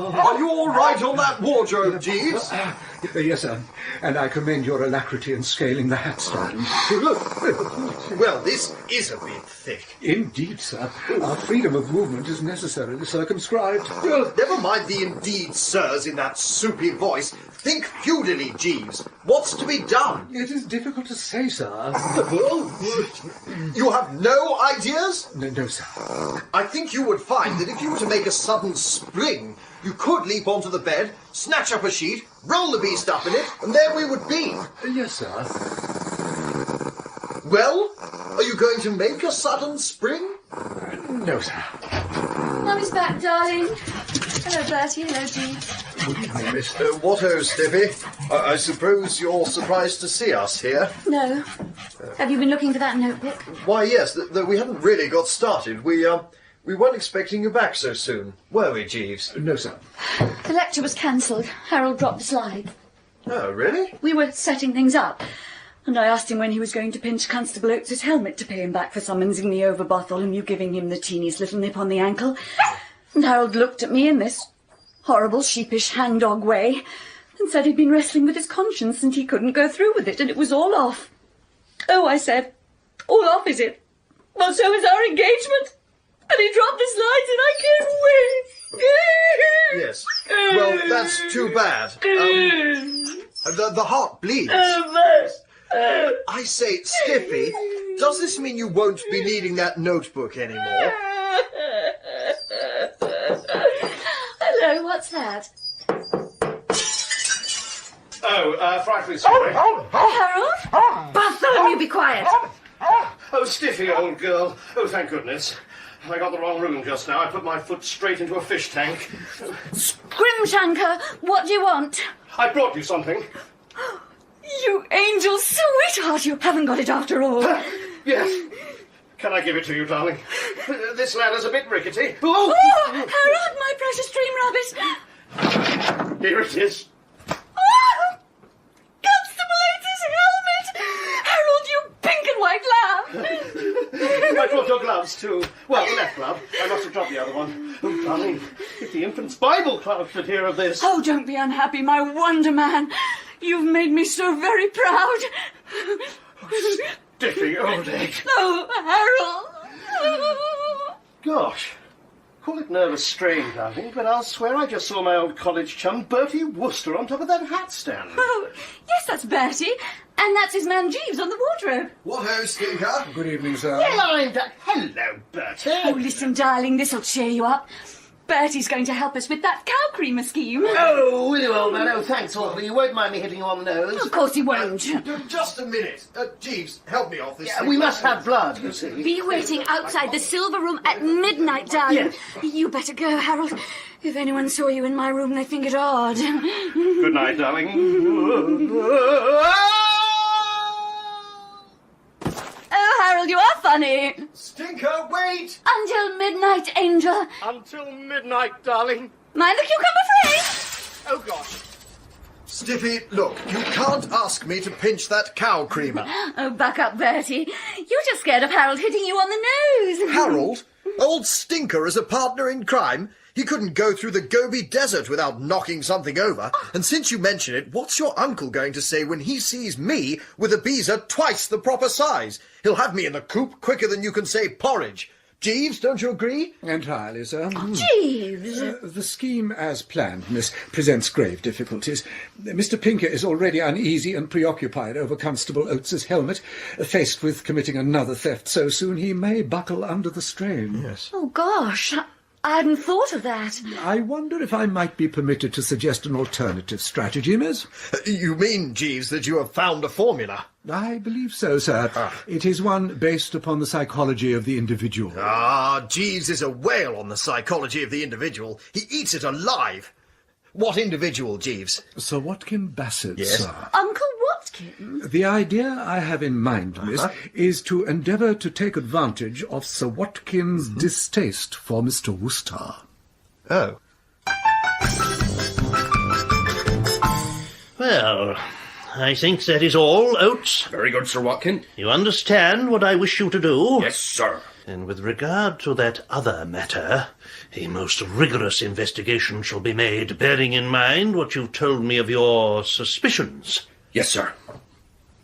Are you all right on that wardrobe, Jeeves? Yes, sir. And I commend your alacrity in scaling the hat stand. Well, this is a bit thick. Indeed, sir. Our freedom of movement is necessarily circumscribed. Never mind the indeed sirs in that soupy voice. Think feudally, Jeeves. What's to be done? It is difficult to say, sir. You have no ideas? No, sir. I think you would find that if you were to make a sudden spring, you could leap onto the bed, snatch up a sheet, roll the beast up in it, and there we would be. Yes, sir. Well, are you going to make a sudden spring? No, sir. Mummy's back, darling. Hello, Bertie. Hello, Jeeves. What ho, Stiffy? I suppose you're surprised to see us here? No. Have you been looking for that notebook? Why, yes, though we hadn't really got started. We weren't expecting you back so soon, were we, Jeeves? No, sir. The lecture was cancelled. Harold dropped the slide. Oh, really? We were setting things up, and I asked him when he was going to pinch Constable Oates's helmet to pay him back for summonsing me over Bartholomew, giving him the teeniest little nip on the ankle. And Harold looked at me in this horrible, sheepish, hangdog way and said he'd been wrestling with his conscience and he couldn't go through with it, and it was all off. Oh, I said, all off, is it? Well, so is our engagement. And he dropped the slides and I came away. Yes. Well, that's too bad. The heart bleeds. I say, Stiffy, does this mean you won't be needing that notebook anymore? Hello, what's that? Oh, frightfully sorry. Harold? Bartholomew, be quiet. Oh, Stiffy, old girl. Oh, thank goodness. I got the wrong room just now. I put my foot straight into a fish tank. Scrimshanker, what do you want? I brought you something. You angel sweetheart, you haven't got it after all. Yes. Can I give it to you, darling? This ladder's a bit rickety. Oh, Harold, my precious dream rabbit. Here it is. Oh, Constable Oates' helmet. Harold, you pink and white lamb. I brought your gloves, too. Well, the left glove. I must have dropped the other one. Oh, darling, if the infant's Bible club should hear of this. Oh, don't be unhappy, my wonder man. You've made me so very proud. Stiffy old egg. Oh, Harold. Gosh. Call it nervous strain, darling, but I'll swear I just saw my old college chum, Bertie Wooster, on top of that hat stand. Oh, yes, that's Bertie. And that's his man Jeeves on the wardrobe. What ho, Stinker? Good evening, sir. Hello, Bertie. Oh, listen, darling, this'll cheer you up. Bertie's going to help us with that cow creamer scheme. Oh, will you, old man? Oh, thanks awfully. You won't mind me hitting you on the nose? Of course he won't. Just a minute. Jeeves, help me off this thing. We must have blood, you see. Be waiting outside the silver room at midnight, darling. Yes. You better go, Harold. If anyone saw you in my room, they'd think it odd. Good night, darling. Oh, Harold, you are funny. Stinker, wait! Until midnight, Angel. Until midnight, darling. Mind the cucumber free. Oh, gosh. Stiffy, look, you can't ask me to pinch that cow creamer. Oh, buck up, Bertie. You're just scared of Harold hitting you on the nose. Harold? Old Stinker as a partner in crime? He couldn't go through the Gobi Desert without knocking something over. And since you mention it, what's your uncle going to say when he sees me with a beezer twice the proper size? He'll have me in the coop quicker than you can say porridge. Jeeves, don't you agree? Entirely, sir. Jeeves! The scheme as planned, miss, presents grave difficulties. Mr. Pinker is already uneasy and preoccupied over Constable Oates's helmet. Faced with committing another theft so soon, he may buckle under the strain. Yes. Oh, gosh. I hadn't thought of that. I wonder if I might be permitted to suggest an alternative strategy, miss? You mean, Jeeves, that you have found a formula? I believe so, sir. It is one based upon the psychology of the individual. Jeeves is a whale on the psychology of the individual. He eats it alive. What individual, Jeeves? Sir Watkyn Bassett, Yes. sir. Uncle Watkin? The idea I have in mind, miss, is to endeavour to take advantage of Sir Watkyn's distaste for Mr. Wooster. Oh. Well, I think that is all, Oates. Very good, Sir Watkin. You understand what I wish you to do? Yes, sir. And with regard to that other matter, a most rigorous investigation shall be made, bearing in mind what you told me of your suspicions. Yes, sir.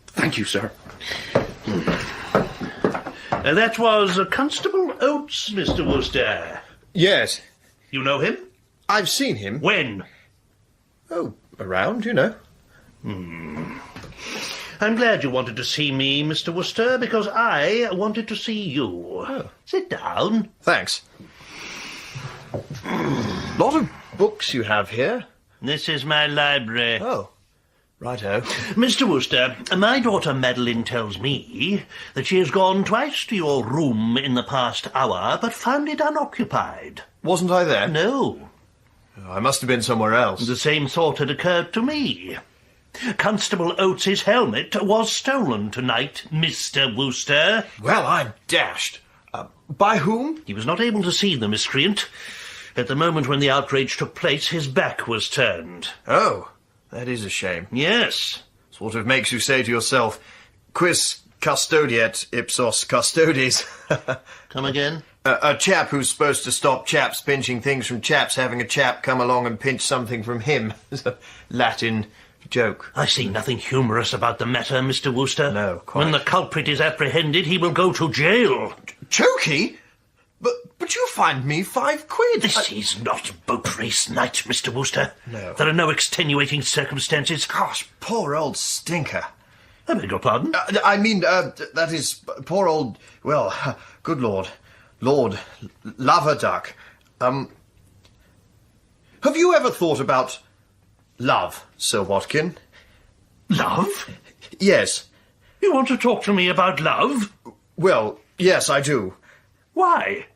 Thank you, sir. That was Constable Oates, Mr. Wooster. Yes. You know him? I've seen him. When? Oh, around, you know. I'm glad you wanted to see me, Mr. Wooster, because I wanted to see you. Oh. Sit down. Thanks. Lot of books you have here. This is my library. Oh, righto. Mr. Wooster, my daughter Madeline tells me that she has gone twice to your room in the past hour, but found it unoccupied. Wasn't I there? No. I must have been somewhere else. The same thought had occurred to me. Constable Oates's helmet was stolen tonight, Mr. Wooster. Well, I'm dashed. By whom? He was not able to see the miscreant. At the moment when the outrage took place, his back was turned. Oh, that is a shame. Yes. Sort of makes you say to yourself, quis custodiet ipsos custodes. Come again? A chap who's supposed to stop chaps pinching things from chaps having a chap come along and pinch something from him. It's a Latin joke. I see nothing humorous about the matter, Mr. Wooster. No, quite. When the culprit is apprehended, he will go to jail. Chokey? But you fined me £5. This is not boat race night, Mr. Wooster. No. There are no extenuating circumstances. Gosh, poor old Stinker. I beg your pardon? That is, poor old, well, good Lord, Lord Loverduck. Have you ever thought about love, Sir Watkin? Love? Yes. You want to talk to me about love? Well, yes, I do. Why?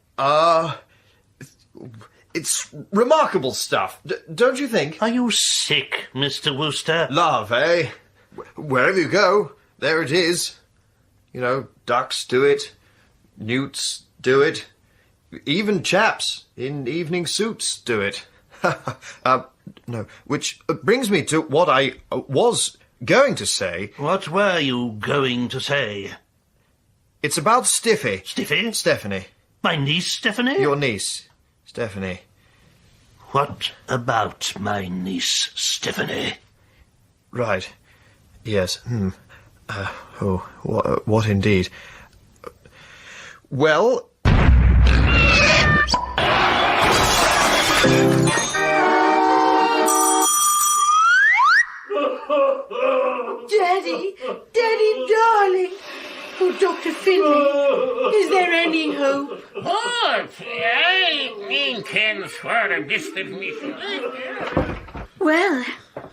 It's remarkable stuff, don't you think? Are you sick, Mr. Wooster? Love, eh? Wherever you go, there it is. You know, ducks do it, newts do it, Even chaps in evening suits do it. No, which brings me to what I was going to say. What were you going to say? It's about Stiffy. Stiffy? Stephanie. My niece, Stephanie? Your niece, Stephanie. What about my niece, Stephanie? Right. Yes. What indeed? Well... Daddy, darling. Oh, Dr. Finlay, is there any hope? What? I mean, can swear a distant mission. Well,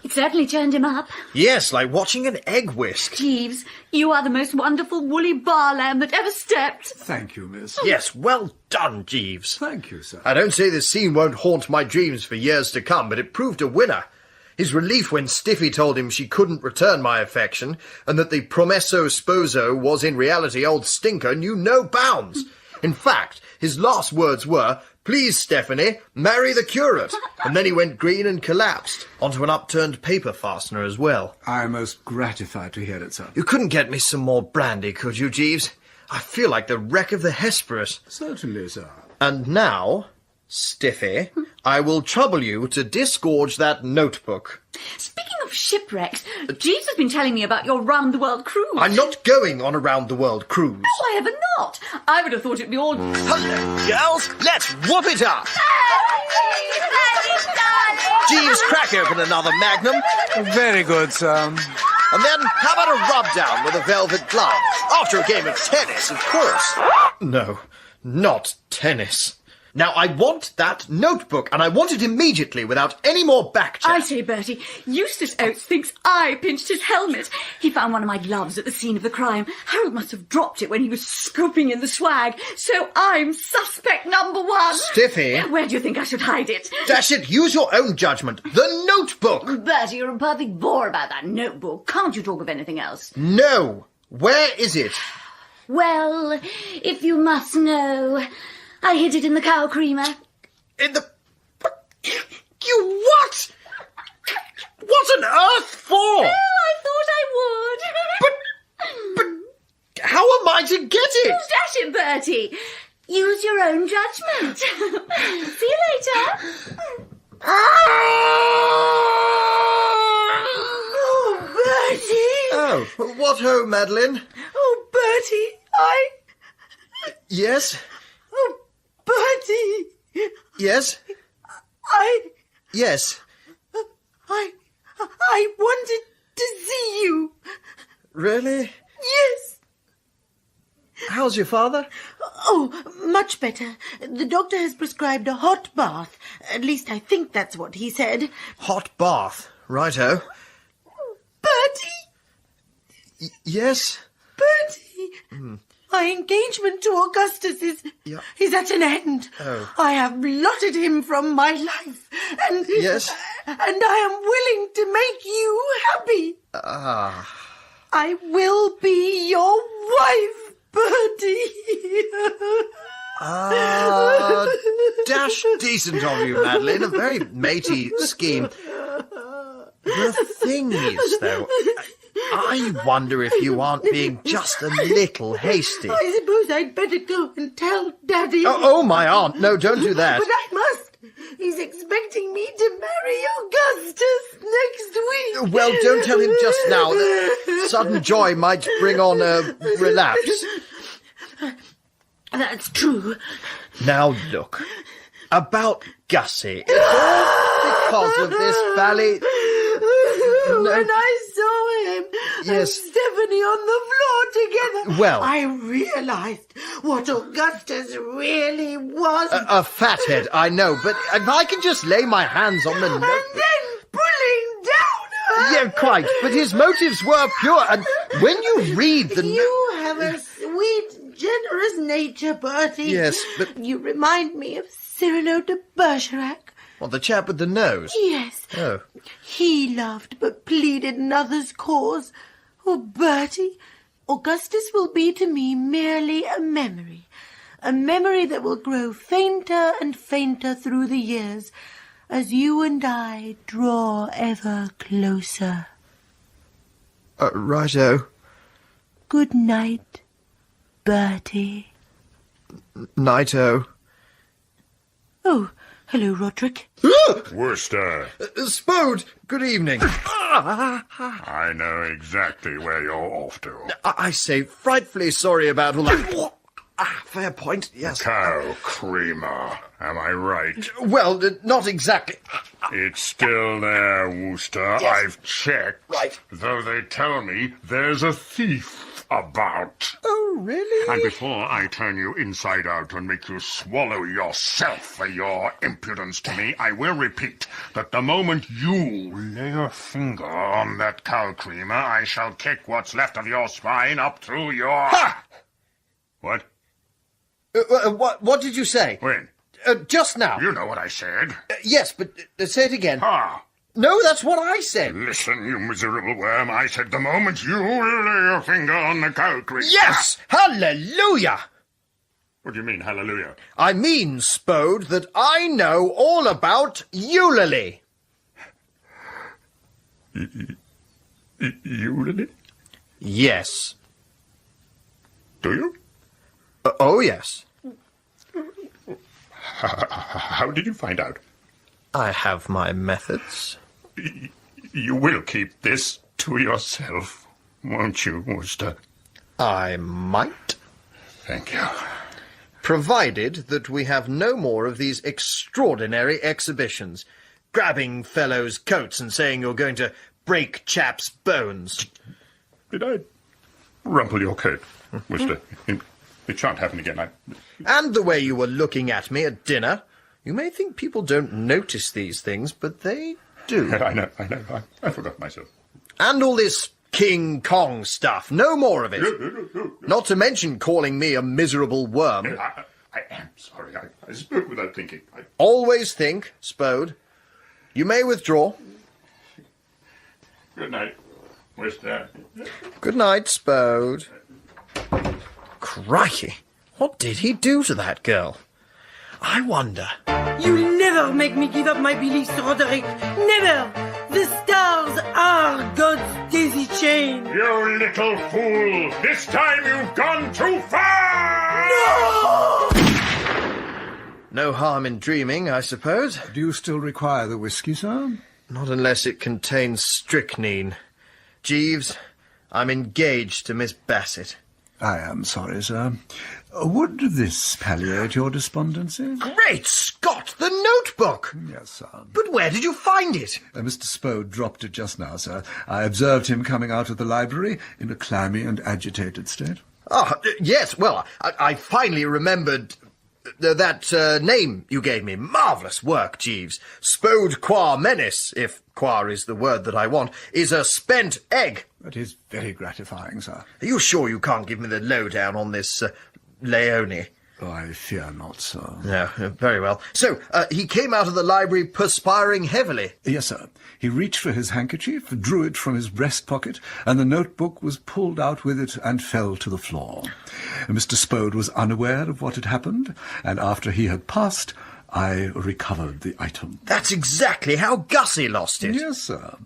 it certainly turned him up. Yes, like watching an egg whisk. Jeeves, you are the most wonderful woolly bar lamb that ever stepped. Thank you, miss. Yes, well done, Jeeves. Thank you, sir. I don't say this scene won't haunt my dreams for years to come, but it proved a winner. His relief when Stiffy told him she couldn't return my affection, and that the promesso sposo was in reality old Stinker, knew no bounds. In fact, his last words were, "Please, Stephanie, marry the curate." And then he went green and collapsed, onto an upturned paper fastener as well. I'm most gratified to hear it, sir. You couldn't get me some more brandy, could you, Jeeves? I feel like the wreck of the Hesperus. Certainly, sir. And now, Stiffy, I will trouble you to disgorge that notebook. Speaking of shipwrecks, Jeeves has been telling me about your round-the-world cruise. I'm not going on a round-the-world cruise. No, I ever not. I would have thought it'd be all... Hello, girls, let's whoop it up. Jeeves, crack open another Magnum. Very good, sir. And then, how about a rub-down with a velvet glove? After a game of tennis, of course. No, not tennis. Now, I want that notebook, and I want it immediately, without any more backchat. I say, Bertie, Eustace Oates thinks I pinched his helmet. He found one of my gloves at the scene of the crime. Harold must have dropped it when he was scooping in the swag. So I'm suspect number one. Stiffy. Where do you think I should hide it? Dash it, use your own judgment. The notebook! Bertie, you're a perfect bore about that notebook. Can't you talk of anything else? No. Where is it? Well, if you must know... I hid it in the cow creamer. In the... You what? What on earth for? Well, I thought I would. But how am I to get it? Dash it, Bertie. Use your own judgment. See you later. Oh, Bertie. Oh, what ho, Madeline? Oh, Bertie, Yes? Oh, Bertie! Yes? Yes. I wanted to see you. Really? Yes. How's your father? Oh, much better. The doctor has prescribed a hot bath. At least I think that's what he said. Hot bath. Righto. Bertie! Yes? Bertie! My engagement to Augustus is at an end. Oh. I have blotted him from my life, and yes, and I am willing to make you happy. I will be your wife, Bertie. Dash decent of you, Madeline. A very matey scheme. The thing is, though, I wonder if you aren't being just a little hasty. I suppose I'd better go and tell Daddy. Oh, my aunt. No, don't do that. But I must. He's expecting me to marry Augustus next week. Well, don't tell him just now. Sudden joy might bring on a relapse. That's true. Now, look. About Gussie. It's all because of this valley... When I saw him and Stephanie on the floor together, well, I realised what Augustus really was. A fathead, I know, but if I can just lay my hands on the... And then pulling down her... Yeah, quite, but his motives were pure, and when you read the... You have a sweet, generous nature, Bertie. Yes, but... You remind me of Cyrano de Bergerac. Well, the chap with the nose? Yes. Oh. He loved but pleaded another's cause. Oh, Bertie, Augustus will be to me merely a memory, a memory that will grow fainter and fainter through the years as you and I draw ever closer. Righto. Good night, Bertie. Nighto. Oh, hello, Roderick. Wooster, Spode, good evening. I know exactly where you're off to. I say, frightfully sorry about all that. Fair point, yes. Cow creamer, am I right? Well, not exactly. It's still there, Wooster. Yes. I've checked. Right. Though they tell me there's a thief about. Oh, really? And before I turn you inside out and make you swallow yourself for your impudence to me, I will repeat that the moment you lay a finger on that cow creamer, I shall kick what's left of your spine up through your... Ha! What? What did you say? When? Just now. You know what I said. Yes, but say it again. Ha! No, that's what I said. Listen, you miserable worm. I said the moment you lay a finger on the cow creamer... Yes! Hallelujah! What do you mean, hallelujah? I mean, Spode, that I know all about Eulalie. Eulalie? Yes. Do you? Oh, yes. How did you find out? I have my methods. You will keep this to yourself, won't you, Wooster? I might. Thank you. Provided that we have no more of these extraordinary exhibitions. Grabbing fellows' coats and saying you're going to break chaps' bones. Did I rumple your coat, Wooster? It shan't happen again. And the way you were looking at me at dinner. You may think people don't notice these things, but they do. I know. I forgot myself. And all this King Kong stuff. No more of it. No. Not to mention calling me a miserable worm. I am sorry. I spoke without thinking. Always think, Spode. You may withdraw. Good night, Wooster. Good night, Spode. Crikey. What did he do to that girl? I wonder. You'll never make me give up my beliefs, Roderick. Never! The stars are God's daisy chain. You little fool! This time you've gone too far! No! No harm in dreaming, I suppose. Do you still require the whiskey, sir? Not unless it contains strychnine. Jeeves, I'm engaged to Miss Bassett. I am sorry, sir. Would this palliate your despondency? Great Scott! The notebook! Yes, sir. But where did you find it? Mr. Spode dropped it just now, sir. I observed him coming out of the library in a clammy and agitated state. Yes, well, I finally remembered that name you gave me. Marvellous work, Jeeves. Spode qua menace, if qua is the word that I want, is a spent egg. That is very gratifying, sir. Are you sure you can't give me the lowdown on this Leone? Oh, I fear not, sir. No, very well. So, he came out of the library perspiring heavily. Yes, sir. He reached for his handkerchief, drew it from his breast pocket, and the notebook was pulled out with it and fell to the floor. Mr. Spode was unaware of what had happened, and after he had passed, I recovered the item. That's exactly how Gussie lost it. Yes, sir.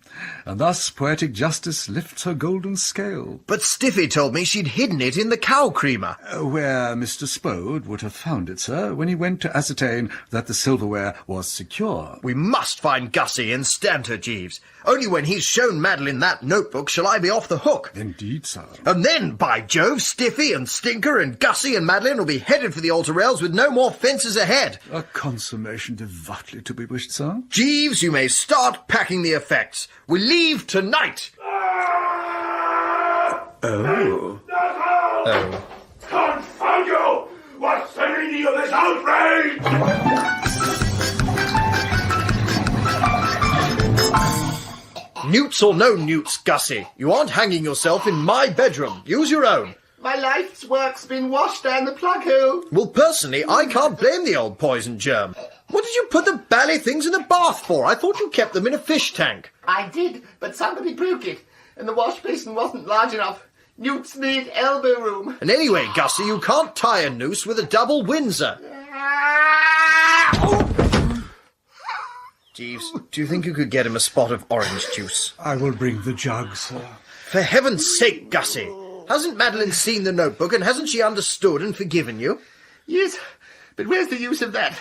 And thus poetic justice lifts her golden scale. But Stiffy told me she'd hidden it in the cow creamer. Where Mr. Spode would have found it, sir, when he went to ascertain that the silverware was secure. We must find Gussie and stand her, Jeeves. Only when he's shown Madeline that notebook shall I be off the hook. Indeed, sir. And then, by Jove, Stiffy and Stinker and Gussie and Madeline will be headed for the altar rails with no more fences ahead. A consummation devoutly to be wished, sir. Jeeves, you may start packing the effects. We leave tonight. Oh. Oh. Confound you! What's the meaning of this outrage? Newts or no newts, Gussie, you aren't hanging yourself in my bedroom. Use your own. My life's work's been washed down the plug hole. Well, personally, I can't blame the old poison germ. What did you put the bally things in the bath for? I thought you kept them in a fish tank. I did, but somebody broke it, and the wash basin wasn't large enough. Newt's need elbow room. And anyway, Gussie, you can't tie a noose with a double Windsor. Jeeves, do you think you could get him a spot of orange juice? I will bring the jug, sir. For heaven's sake, Gussie! Hasn't Madeline seen the notebook, and hasn't she understood and forgiven you? Yes, but where's the use of that?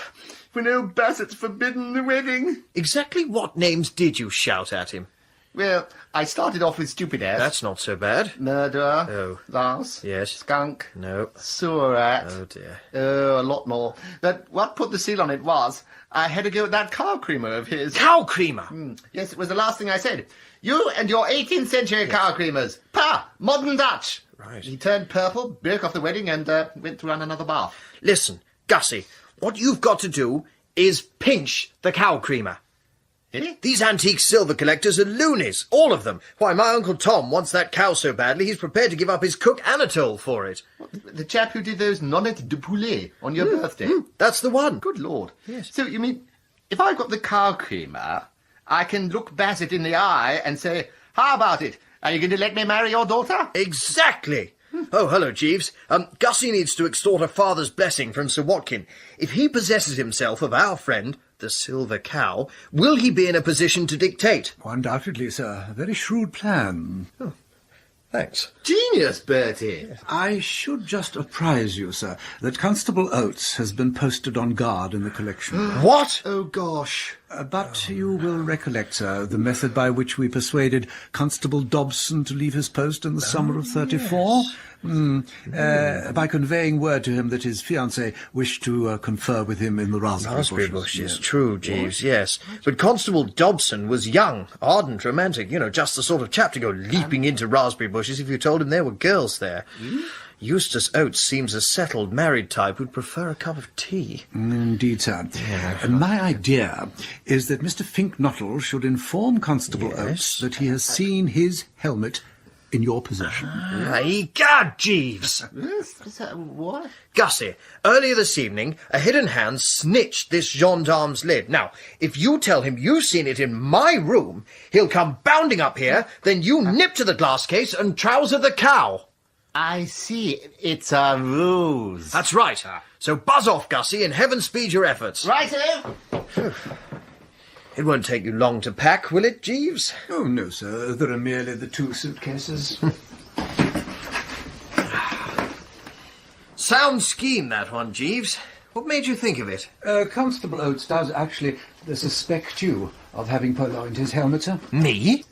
We know Bassett's forbidden the wedding. Exactly what names did you shout at him? Well, I started off with stupid ass. That's not so bad. Murderer. Oh. Louse. Yes. Skunk. No. Sewer rat. Oh, dear. Oh, a lot more. But what put the seal on it was, I had to go at that cow creamer of his. Cow creamer? Yes, it was the last thing I said. You and your 18th century cow creamers. Pah! Modern Dutch. Right. He turned purple, broke off the wedding, and went to run another bath. Listen, Gussie, what you've got to do is pinch the cow creamer. These antique silver collectors are loonies, all of them. Why, my Uncle Tom wants that cow so badly he's prepared to give up his cook Anatole for it. The chap who did those nonnettes de poulet on your birthday? That's the one. Good Lord. Yes. So you mean, if I've got the cow creamer, I can look Bassett in the eye and say, how about it? Are you going to let me marry your daughter? Exactly. Oh, hello, Jeeves. Gussie needs to extort a father's blessing from Sir Watkyn. If he possesses himself of our friend, the silver cow, will he be in a position to dictate? Undoubtedly, sir. A very shrewd plan. Oh, thanks. Genius, Bertie. I should just apprise you, sir, that Constable Oates has been posted on guard in the collection. What? Oh, gosh. But you will recollect, sir, the method by which we persuaded Constable Dobson to leave his post in the summer of '34? Yes. By conveying word to him that his fiancée wished to confer with him in the raspberry bushes. Yes. True, Jeeves, yes. But Constable Dobson was young, ardent, romantic, just the sort of chap to go leaping into raspberry bushes if you told him there were girls there. Eustace Oates seems a settled, married type who'd prefer a cup of tea. Indeed, sir. Yeah. My idea is that Mr. Fink-Nottle should inform Constable Oates that he has seen his helmet in your possession. Egad, Jeeves! What? Gussie, earlier this evening, a hidden hand snitched this gendarme's lid. Now, if you tell him you've seen it in my room, he'll come bounding up here, then you nip to the glass case and trouser the cow. I see. It's a ruse. That's right. So buzz off, Gussie, and heaven speed your efforts. Righto. It won't take you long to pack, will it, Jeeves? Oh, no, sir. There are merely the 2 suitcases. Sound scheme, that one, Jeeves. What made you think of it? Constable Oates does actually suspect you of having purloined his helmet, sir. Me?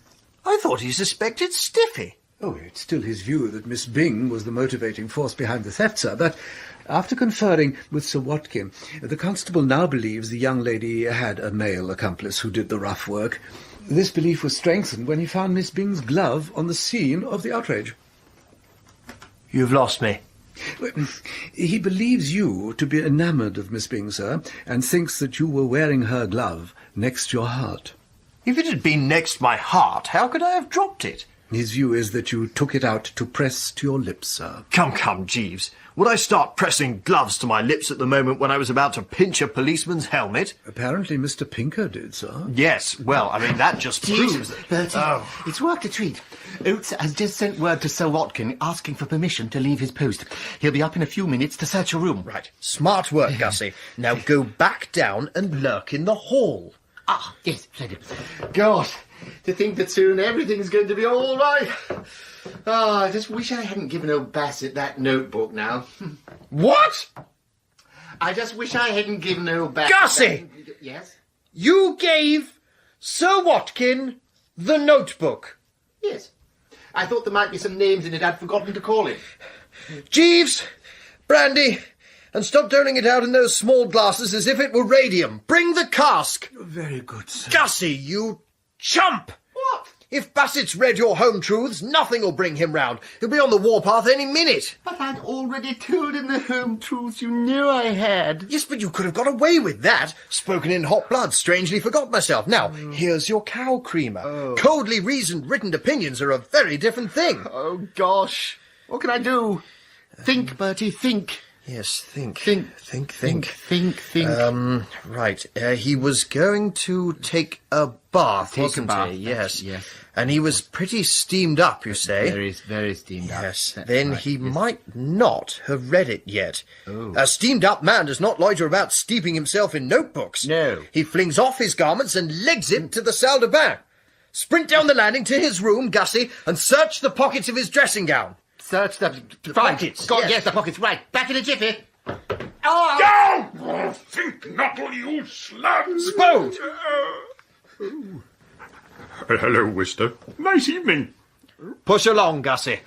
I thought he suspected Stiffy. Oh, it's still his view that Miss Byng was the motivating force behind the theft, sir, but after conferring with Sir Watkyn, the constable now believes the young lady had a male accomplice who did the rough work. This belief was strengthened when he found Miss Byng's glove on the scene of the outrage. You've lost me. He believes you to be enamoured of Miss Byng, sir, and thinks that you were wearing her glove next your heart. If it had been next my heart, how could I have dropped it? His view is that you took it out to press to your lips, sir. Come, Jeeves. Would I start pressing gloves to my lips at the moment when I was about to pinch a policeman's helmet? Apparently Mr. Pinker did, sir. Yes, well, I mean, that just proves that... Bertie, it's worked a treat. Oates has just sent word to Sir Watkyn asking for permission to leave his post. He'll be up in a few minutes to search your room. Right. Smart work, Gussie. Now go back down and lurk in the hall. Ah, yes, plenty. God, to think that soon everything's going to be all right. Oh, I just wish I hadn't given old Bassett that notebook now. What? I just wish I hadn't given old Bassett... Gussie! Yes? You gave Sir Watkyn the notebook? Yes. I thought there might be some names in it I'd forgotten to call him. Jeeves, brandy, and stop turning it out in those small glasses as if it were radium. Bring the cask. Very good, sir. Gussie, you chump! What? If Bassett's read your home truths, nothing will bring him round. He'll be on the warpath any minute. But I'd already told him the home truths you knew I had. Yes, but you could have got away with that. Spoken in hot blood, strangely forgot myself. Now, here's your cow creamer. Oh. Coldly reasoned written opinions are a very different thing. Oh, gosh. What can I do? Think, Bertie, think. Yes, think. Think. Right. He was going to take a bath, wasn't he? Yes. And he was pretty steamed up, you say? Very steamed up. Yes. That's Then right, he yes. might not have read it yet. Oh. A steamed-up man does not loiter about steeping himself in notebooks. No. He flings off his garments and legs it to the salle de bain. Sprint down the landing to his room, Gussie, and search the pockets of his dressing gown. Search the pockets, God, yes. yes, the pockets. Right, back in a jiffy. Down! Oh, Fink-Nottle, you slug! Spode! Hello, Wooster. Nice evening. Push along, Gussie.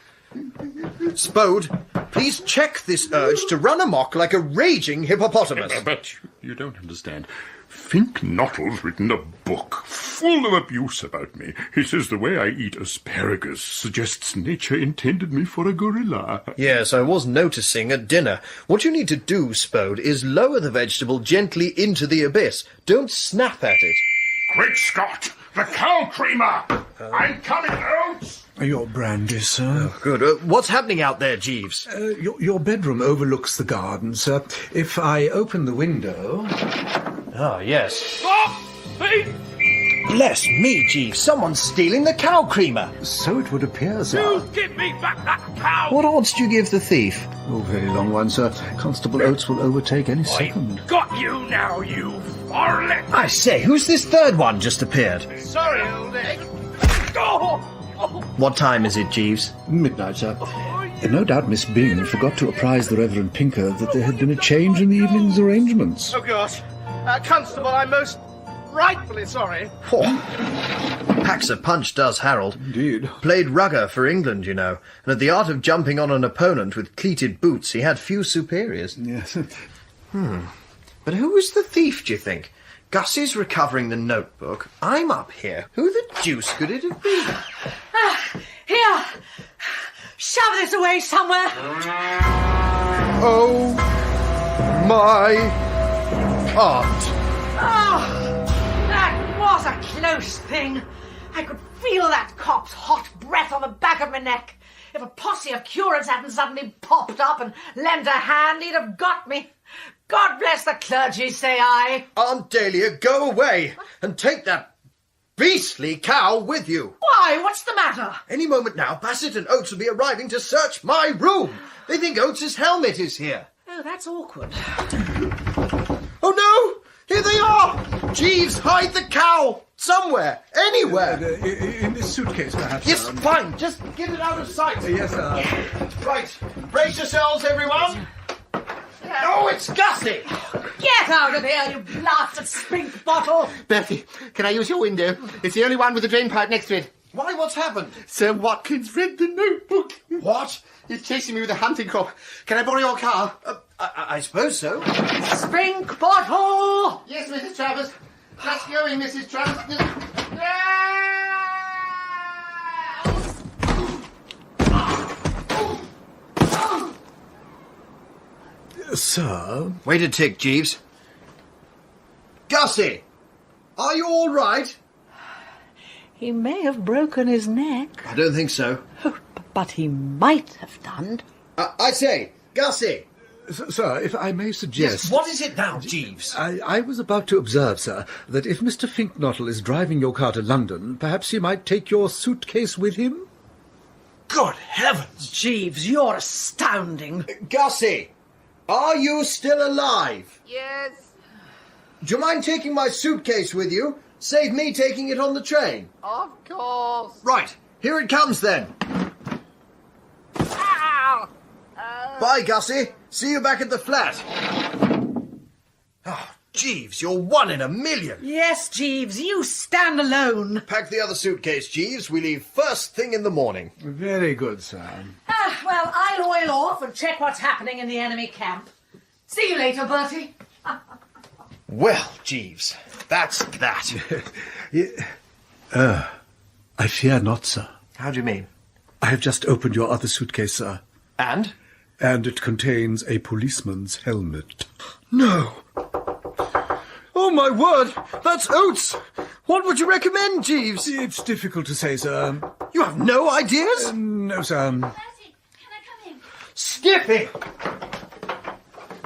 Spode, please check this urge to run amok like a raging hippopotamus. But you don't understand. Fink-Nottle's written a book full of abuse about me. He says the way I eat asparagus suggests nature intended me for a gorilla. Yes, I was noticing at dinner. What you need to do, Spode, is lower the vegetable gently into the abyss. Don't snap at it. Great Scott! The cow creamer! I'm coming, Oates! Your brandy, sir. Good. What's happening out there, Jeeves? Your bedroom overlooks the garden, sir. If I open the window... Ah, yes. Stop! Thief! Bless me, Jeeves. Someone's stealing the cow creamer. So it would appear, sir. You give me back that cow! What odds do you give the thief? Oh, very long one, sir. Constable Oates will overtake any second. Got you now, you varlet! I say, who's this third one just appeared? Sorry, old egg. Oh! What time is it, Jeeves? Midnight, sir. No doubt Miss Byng forgot to apprise the Reverend Pinker that there had been a change in the evening's arrangements. Oh, gosh. Constable, I'm most rightfully sorry. Packs a punch, does Harold. Indeed. Played rugger for England, you know, and at the art of jumping on an opponent with cleated boots, he had few superiors. Yes. But who was the thief, do you think? Gussie's recovering the notebook. I'm up here. Who the deuce could it have been? Here! Shove this away somewhere! Oh, my aunt. Oh, that was a close thing. I could feel that cop's hot breath on the back of my neck. If a posse of curates hadn't suddenly popped up and lent a hand, he'd have got me. God bless the clergy, say I. Aunt Dahlia, go away and take that beastly cow with you. Why? What's the matter? Any moment now, Bassett and Oates will be arriving to search my room. They think Oates's helmet is here. Oh, that's awkward. Oh, no! Here they are! Jeeves, hide the cow! Somewhere! Anywhere! In this suitcase, perhaps? Yes, fine. Just get it out of sight. Yes, sir. Right. Brace yourselves, everyone. Oh, it's Gussie! Get out of here, you blasted spink bottle! Bertie, can I use your window? It's the only one with a drain pipe next to it. Why, what's happened? Sir Watkyn's read the notebook. What? He's chasing me with a hunting crop. Can I borrow your car? I suppose so. Spink bottle! Yes, Mrs. Travers. Just going, Mrs. Travers. Sir? Wait a tick, Jeeves. Gussie! Are you all right? He may have broken his neck. I don't think so. But he might have done. I say, Gussie! Sir, if I may suggest... Yes, what is it now, Jeeves? I was about to observe, sir, that if Mr. Fink-Nottle is driving your car to London, perhaps he might take your suitcase with him? Good heavens! Jeeves, you're astounding. Gussie! Are you still alive? Yes. Do you mind taking my suitcase with you? Save me taking it on the train. Of course. Right, here it comes then. Bye, Gussie. See you back at the flat. Oh, Jeeves, you're one in a million. Yes, Jeeves, you stand alone. Pack the other suitcase, Jeeves. We leave first thing in the morning. Very good, sir. Well, I'll oil off and check what's happening in the enemy camp. See you later, Bertie. Well, Jeeves, that's that. I fear not, sir. How do you mean? I have just opened your other suitcase, sir. And? And it contains a policeman's helmet. No. Oh, my word! That's Oates! What would you recommend, Jeeves? It's difficult to say, sir. You have no ideas? No, sir. Bertie, can I come in? Stiffy!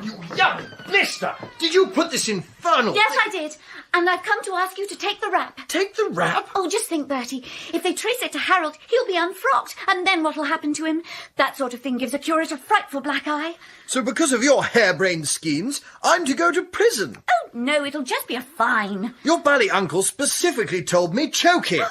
You young blister! Did you put this infernal... Yes, I did. And I've come to ask you to take the rap. Take the rap? Oh, just think, Bertie. If they trace it to Harold, he'll be unfrocked. And then what'll happen to him? That sort of thing gives a curate a frightful black eye. So because of your harebrained schemes, I'm to go to prison? Oh, no, it'll just be a fine. Your bally uncle specifically told me choke him.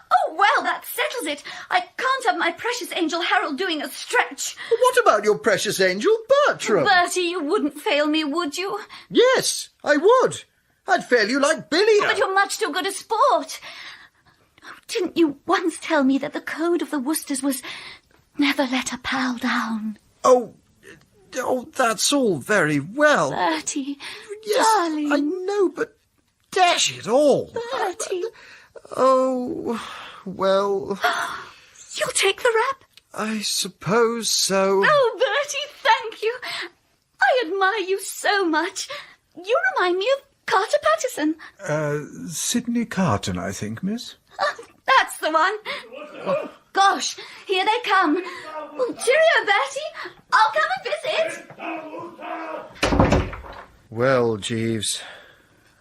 Oh, well, that settles it. I can't have my precious angel Harold doing a stretch. What about your precious angel Bertram? Bertie, you wouldn't fail me, would you? Yes, I would. I'd fail you like Billy. But you're much too good a sport. Oh, didn't you once tell me that the code of the Woosters was never let a pal down? Oh, that's all very well. Bertie, yes, darling. I know, but dash it all. Bertie. Oh, well... You'll take the rap? I suppose so. Oh, Bertie, thank you. I admire you so much. You remind me of Carter Patterson. Sidney Carton, I think, miss. Oh, that's the one. Oh, gosh, here they come. Oh, cheerio, Bertie. I'll come and visit. Well, Jeeves,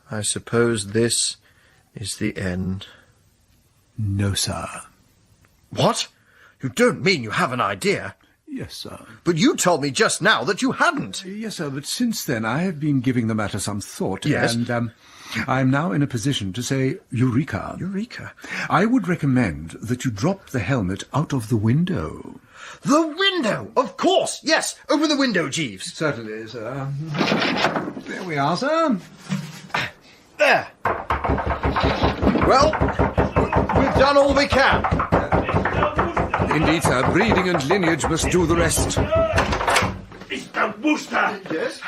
I suppose this is the end. No, sir. What? You don't mean you have an idea? Yes, sir. But you told me just now that you hadn't. Yes, sir, but since then I have been giving the matter some thought. Yes? And I am now in a position to say Eureka. Eureka? I would recommend that you drop the helmet out of the window. The window! Of course! Yes! Open the window, Jeeves. Certainly, sir. There we are, sir. There. Well, we've done all we can. Indeed, sir. Breeding and lineage must do the rest. Mr. Wooster! Yes?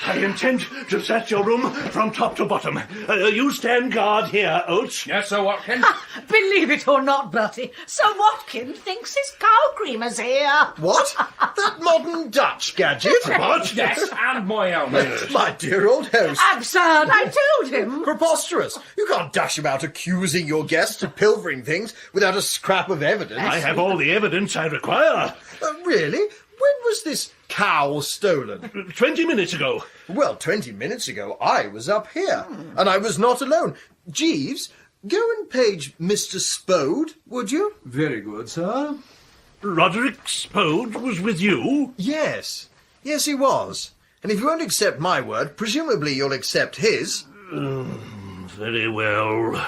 I intend to search your room from top to bottom. You stand guard here, Oates. Yes, Sir Watkin. Believe it or not, Bertie, Sir Watkin thinks his cow creamer's here. What? That modern Dutch gadget? What? Yes, and my helmet. My dear old host. Absurd, I told him. Preposterous. You can't dash about accusing your guests of pilfering things without a scrap of evidence. I have all the evidence I require. Really? When was this cow stolen? 20 minutes ago. Well, 20 minutes ago I was up here, and I was not alone. Jeeves, go and page Mr. Spode, would you? Very good, sir. Roderick Spode was with you? Yes. Yes, he was. And if you won't accept my word, presumably you'll accept his. Very well.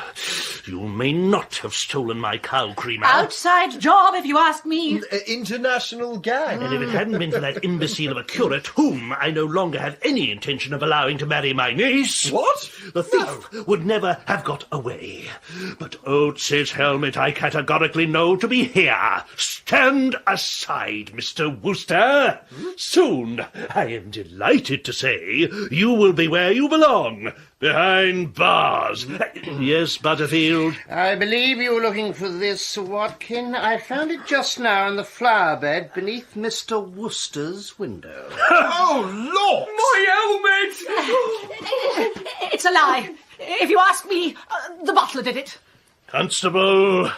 You may not have stolen my cow creamer. Outside job, if you ask me. International gang. And if it hadn't been for that imbecile of a curate, whom I no longer have any intention of allowing to marry my niece... What? The thief would never have got away. But Oates's helmet I categorically know to be here. Stand aside, Mr. Wooster. Soon, I am delighted to say, you will be where you belong. Behind bars. Yes, Butterfield? I believe you were looking for this, Watkin. I found it just now in the flower bed beneath Mr. Wooster's window. Oh, Lord! My helmet! It's a lie. If you ask me, the butler did it. Constable,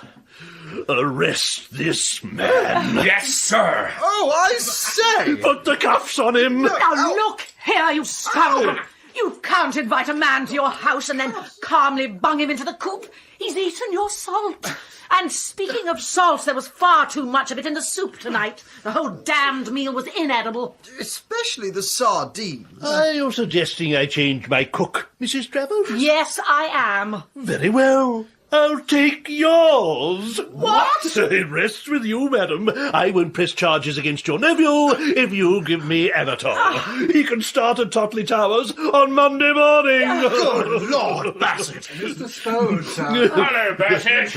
arrest this man. Yes, sir. Oh, I say! Put the cuffs on him. Now look here, you scoundrel. You can't invite a man to your house and then calmly bung him into the coop. He's eaten your salt. And speaking of salt, there was far too much of it in the soup tonight. The whole damned meal was inedible. Especially the sardines. Are you suggesting I change my cook, Mrs. Travers? Yes, I am. Very well. I'll take yours. What? It rests with you, madam. I won't press charges against your nephew if you give me Anatole. He can start at Totleigh Towers on Monday morning. Good Lord, Bassett. Mr. Spode, sir. Hello, Bassett.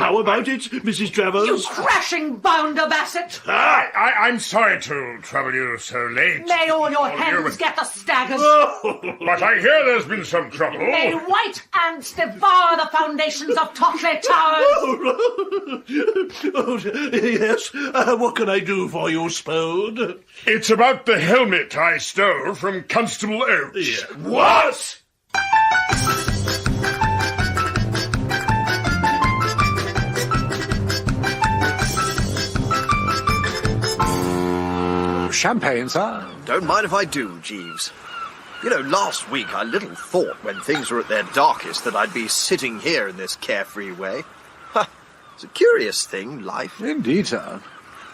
How about it, Mrs. Travers? You crashing bounder, Bassett. I'm sorry to trouble you so late. May all your hens get the staggers. But I hear there's been some trouble. May white ants devour the foundations of Totleigh Towers. Oh, yes. What can I do for you, Spode? It's about the helmet I stole from Constable Oates. Yeah. What? champagne, sir. Don't mind if I do, Jeeves. You know, last week I little thought when things were at their darkest that I'd be sitting here in this carefree way. Ha! It's a curious thing, life. Indeed, sir.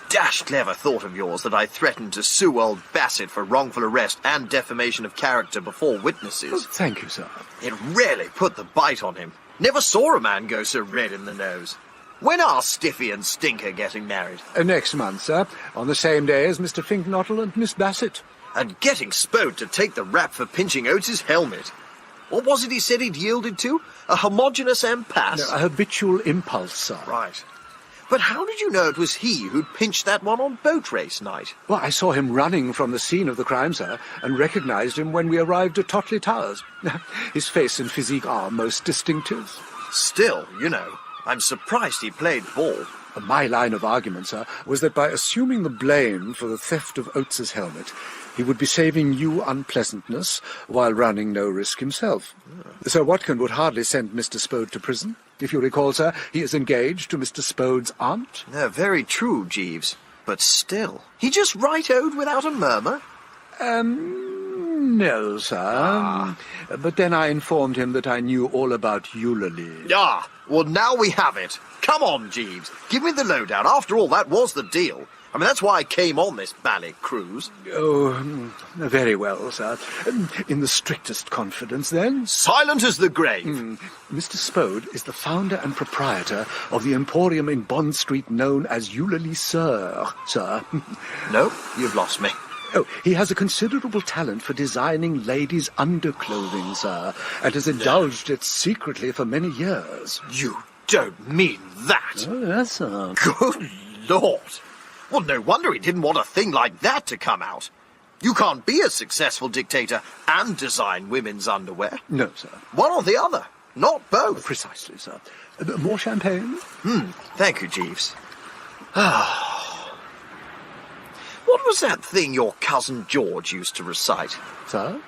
Dashed clever thought of yours that I threatened to sue old Bassett for wrongful arrest and defamation of character before witnesses. Oh, thank you, sir. It really put the bite on him. Never saw a man go so red in the nose. When are Stiffy and Stinker getting married? Next month, sir, on the same day as Mr. Fink-Nottle and Miss Bassett. And getting Spode to take the rap for pinching Oates' helmet. What was it he said he'd yielded to? A homogeneous impasse? No, a habitual impulse, sir. Right. But how did you know it was he who'd pinched that one on boat race night? Well, I saw him running from the scene of the crime, sir, and recognized him when we arrived at Totleigh Towers. His face and physique are most distinctive. Still, you know, I'm surprised he played ball. My line of argument, sir, was that by assuming the blame for the theft of Oates's helmet, he would be saving you unpleasantness while running no risk himself. Sir Watkin would hardly send Mr. Spode to prison. If you recall, sir, he is engaged to Mr. Spode's aunt. Very true, Jeeves. But still, he just right-oed without a murmur? No, sir. But then I informed him that I knew all about Eulalie. Well, now we have it. Come on, Jeeves. Give me the lowdown. After all, that was the deal. I mean, that's why I came on this ballet cruise. Oh, very well, sir. In the strictest confidence, then. Silent as the grave. Mr. Spode is the founder and proprietor of the emporium in Bond Street known as Eulalie Sir. No, you've lost me. Oh, he has a considerable talent for designing ladies' underclothing, sir, and has indulged it secretly for many years. You don't mean that? Oh, yes, sir. Good Lord! Well, no wonder he didn't want a thing like that to come out. You can't be a successful dictator and design women's underwear. No, sir. One or the other, not both. Precisely, sir. More champagne? Thank you, Jeeves. What was that thing your cousin George used to recite? Sir?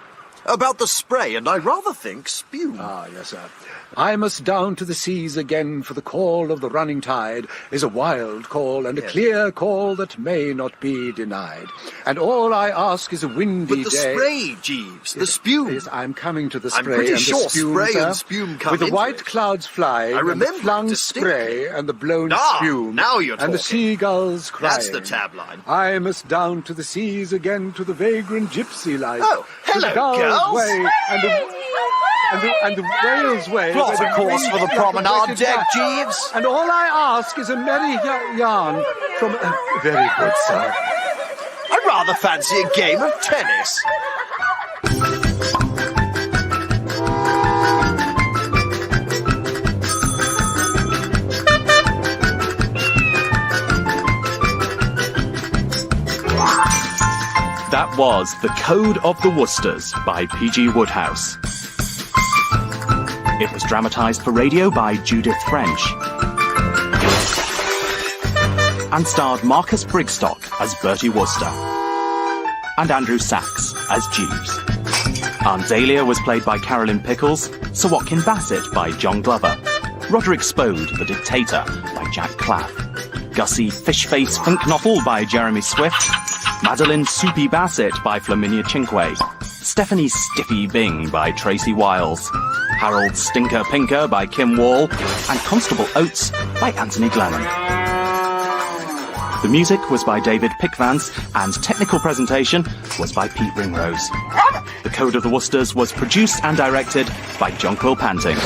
About the spray, and I rather think spume. Yes, sir. I must down to the seas again, for the call of the running tide is a wild call and a clear call that may not be denied. And all I ask is a windy day. But the spray, Jeeves, the spume. Yes, I'm coming to the spray. I'm pretty and sure the spume, spray sir, and spume come with the into white it. clouds flying, I remember and the flung distinctly. spray and the blown spume, now you're and the talking. seagulls crying. That's the tagline. I must down to the seas again, to the vagrant gypsy life. Oh, to the hello, girls. way and the whale's way. Plot a course for the promenade deck, Jeeves. And all I ask is a merry yarn from very good, sir. I'd rather fancy a game of tennis. That was The Code of the Woosters by P.G. Wodehouse. It was dramatised for radio by Judith French and starred Marcus Brigstocke as Bertie Wooster and Andrew Sachs as Jeeves. Aunt Dahlia was played by Carolyn Pickles, Sir Watkyn Bassett by John Glover, Roderick Spode, the Dictator, by Jack Claff, Gussie Fink-Nottle by Jeremy Swift, Madeline Soupy Bassett by Flaminia Chinque, Stephanie Stiffy Bing by Tracy Wiles, Harold Stinker Pinker by Kim Wall, and Constable Oates by Anthony Glennon. The music was by David Pickvance, and technical presentation was by Pete Ringrose. The Code of the Woosters was produced and directed by John Quill Panting.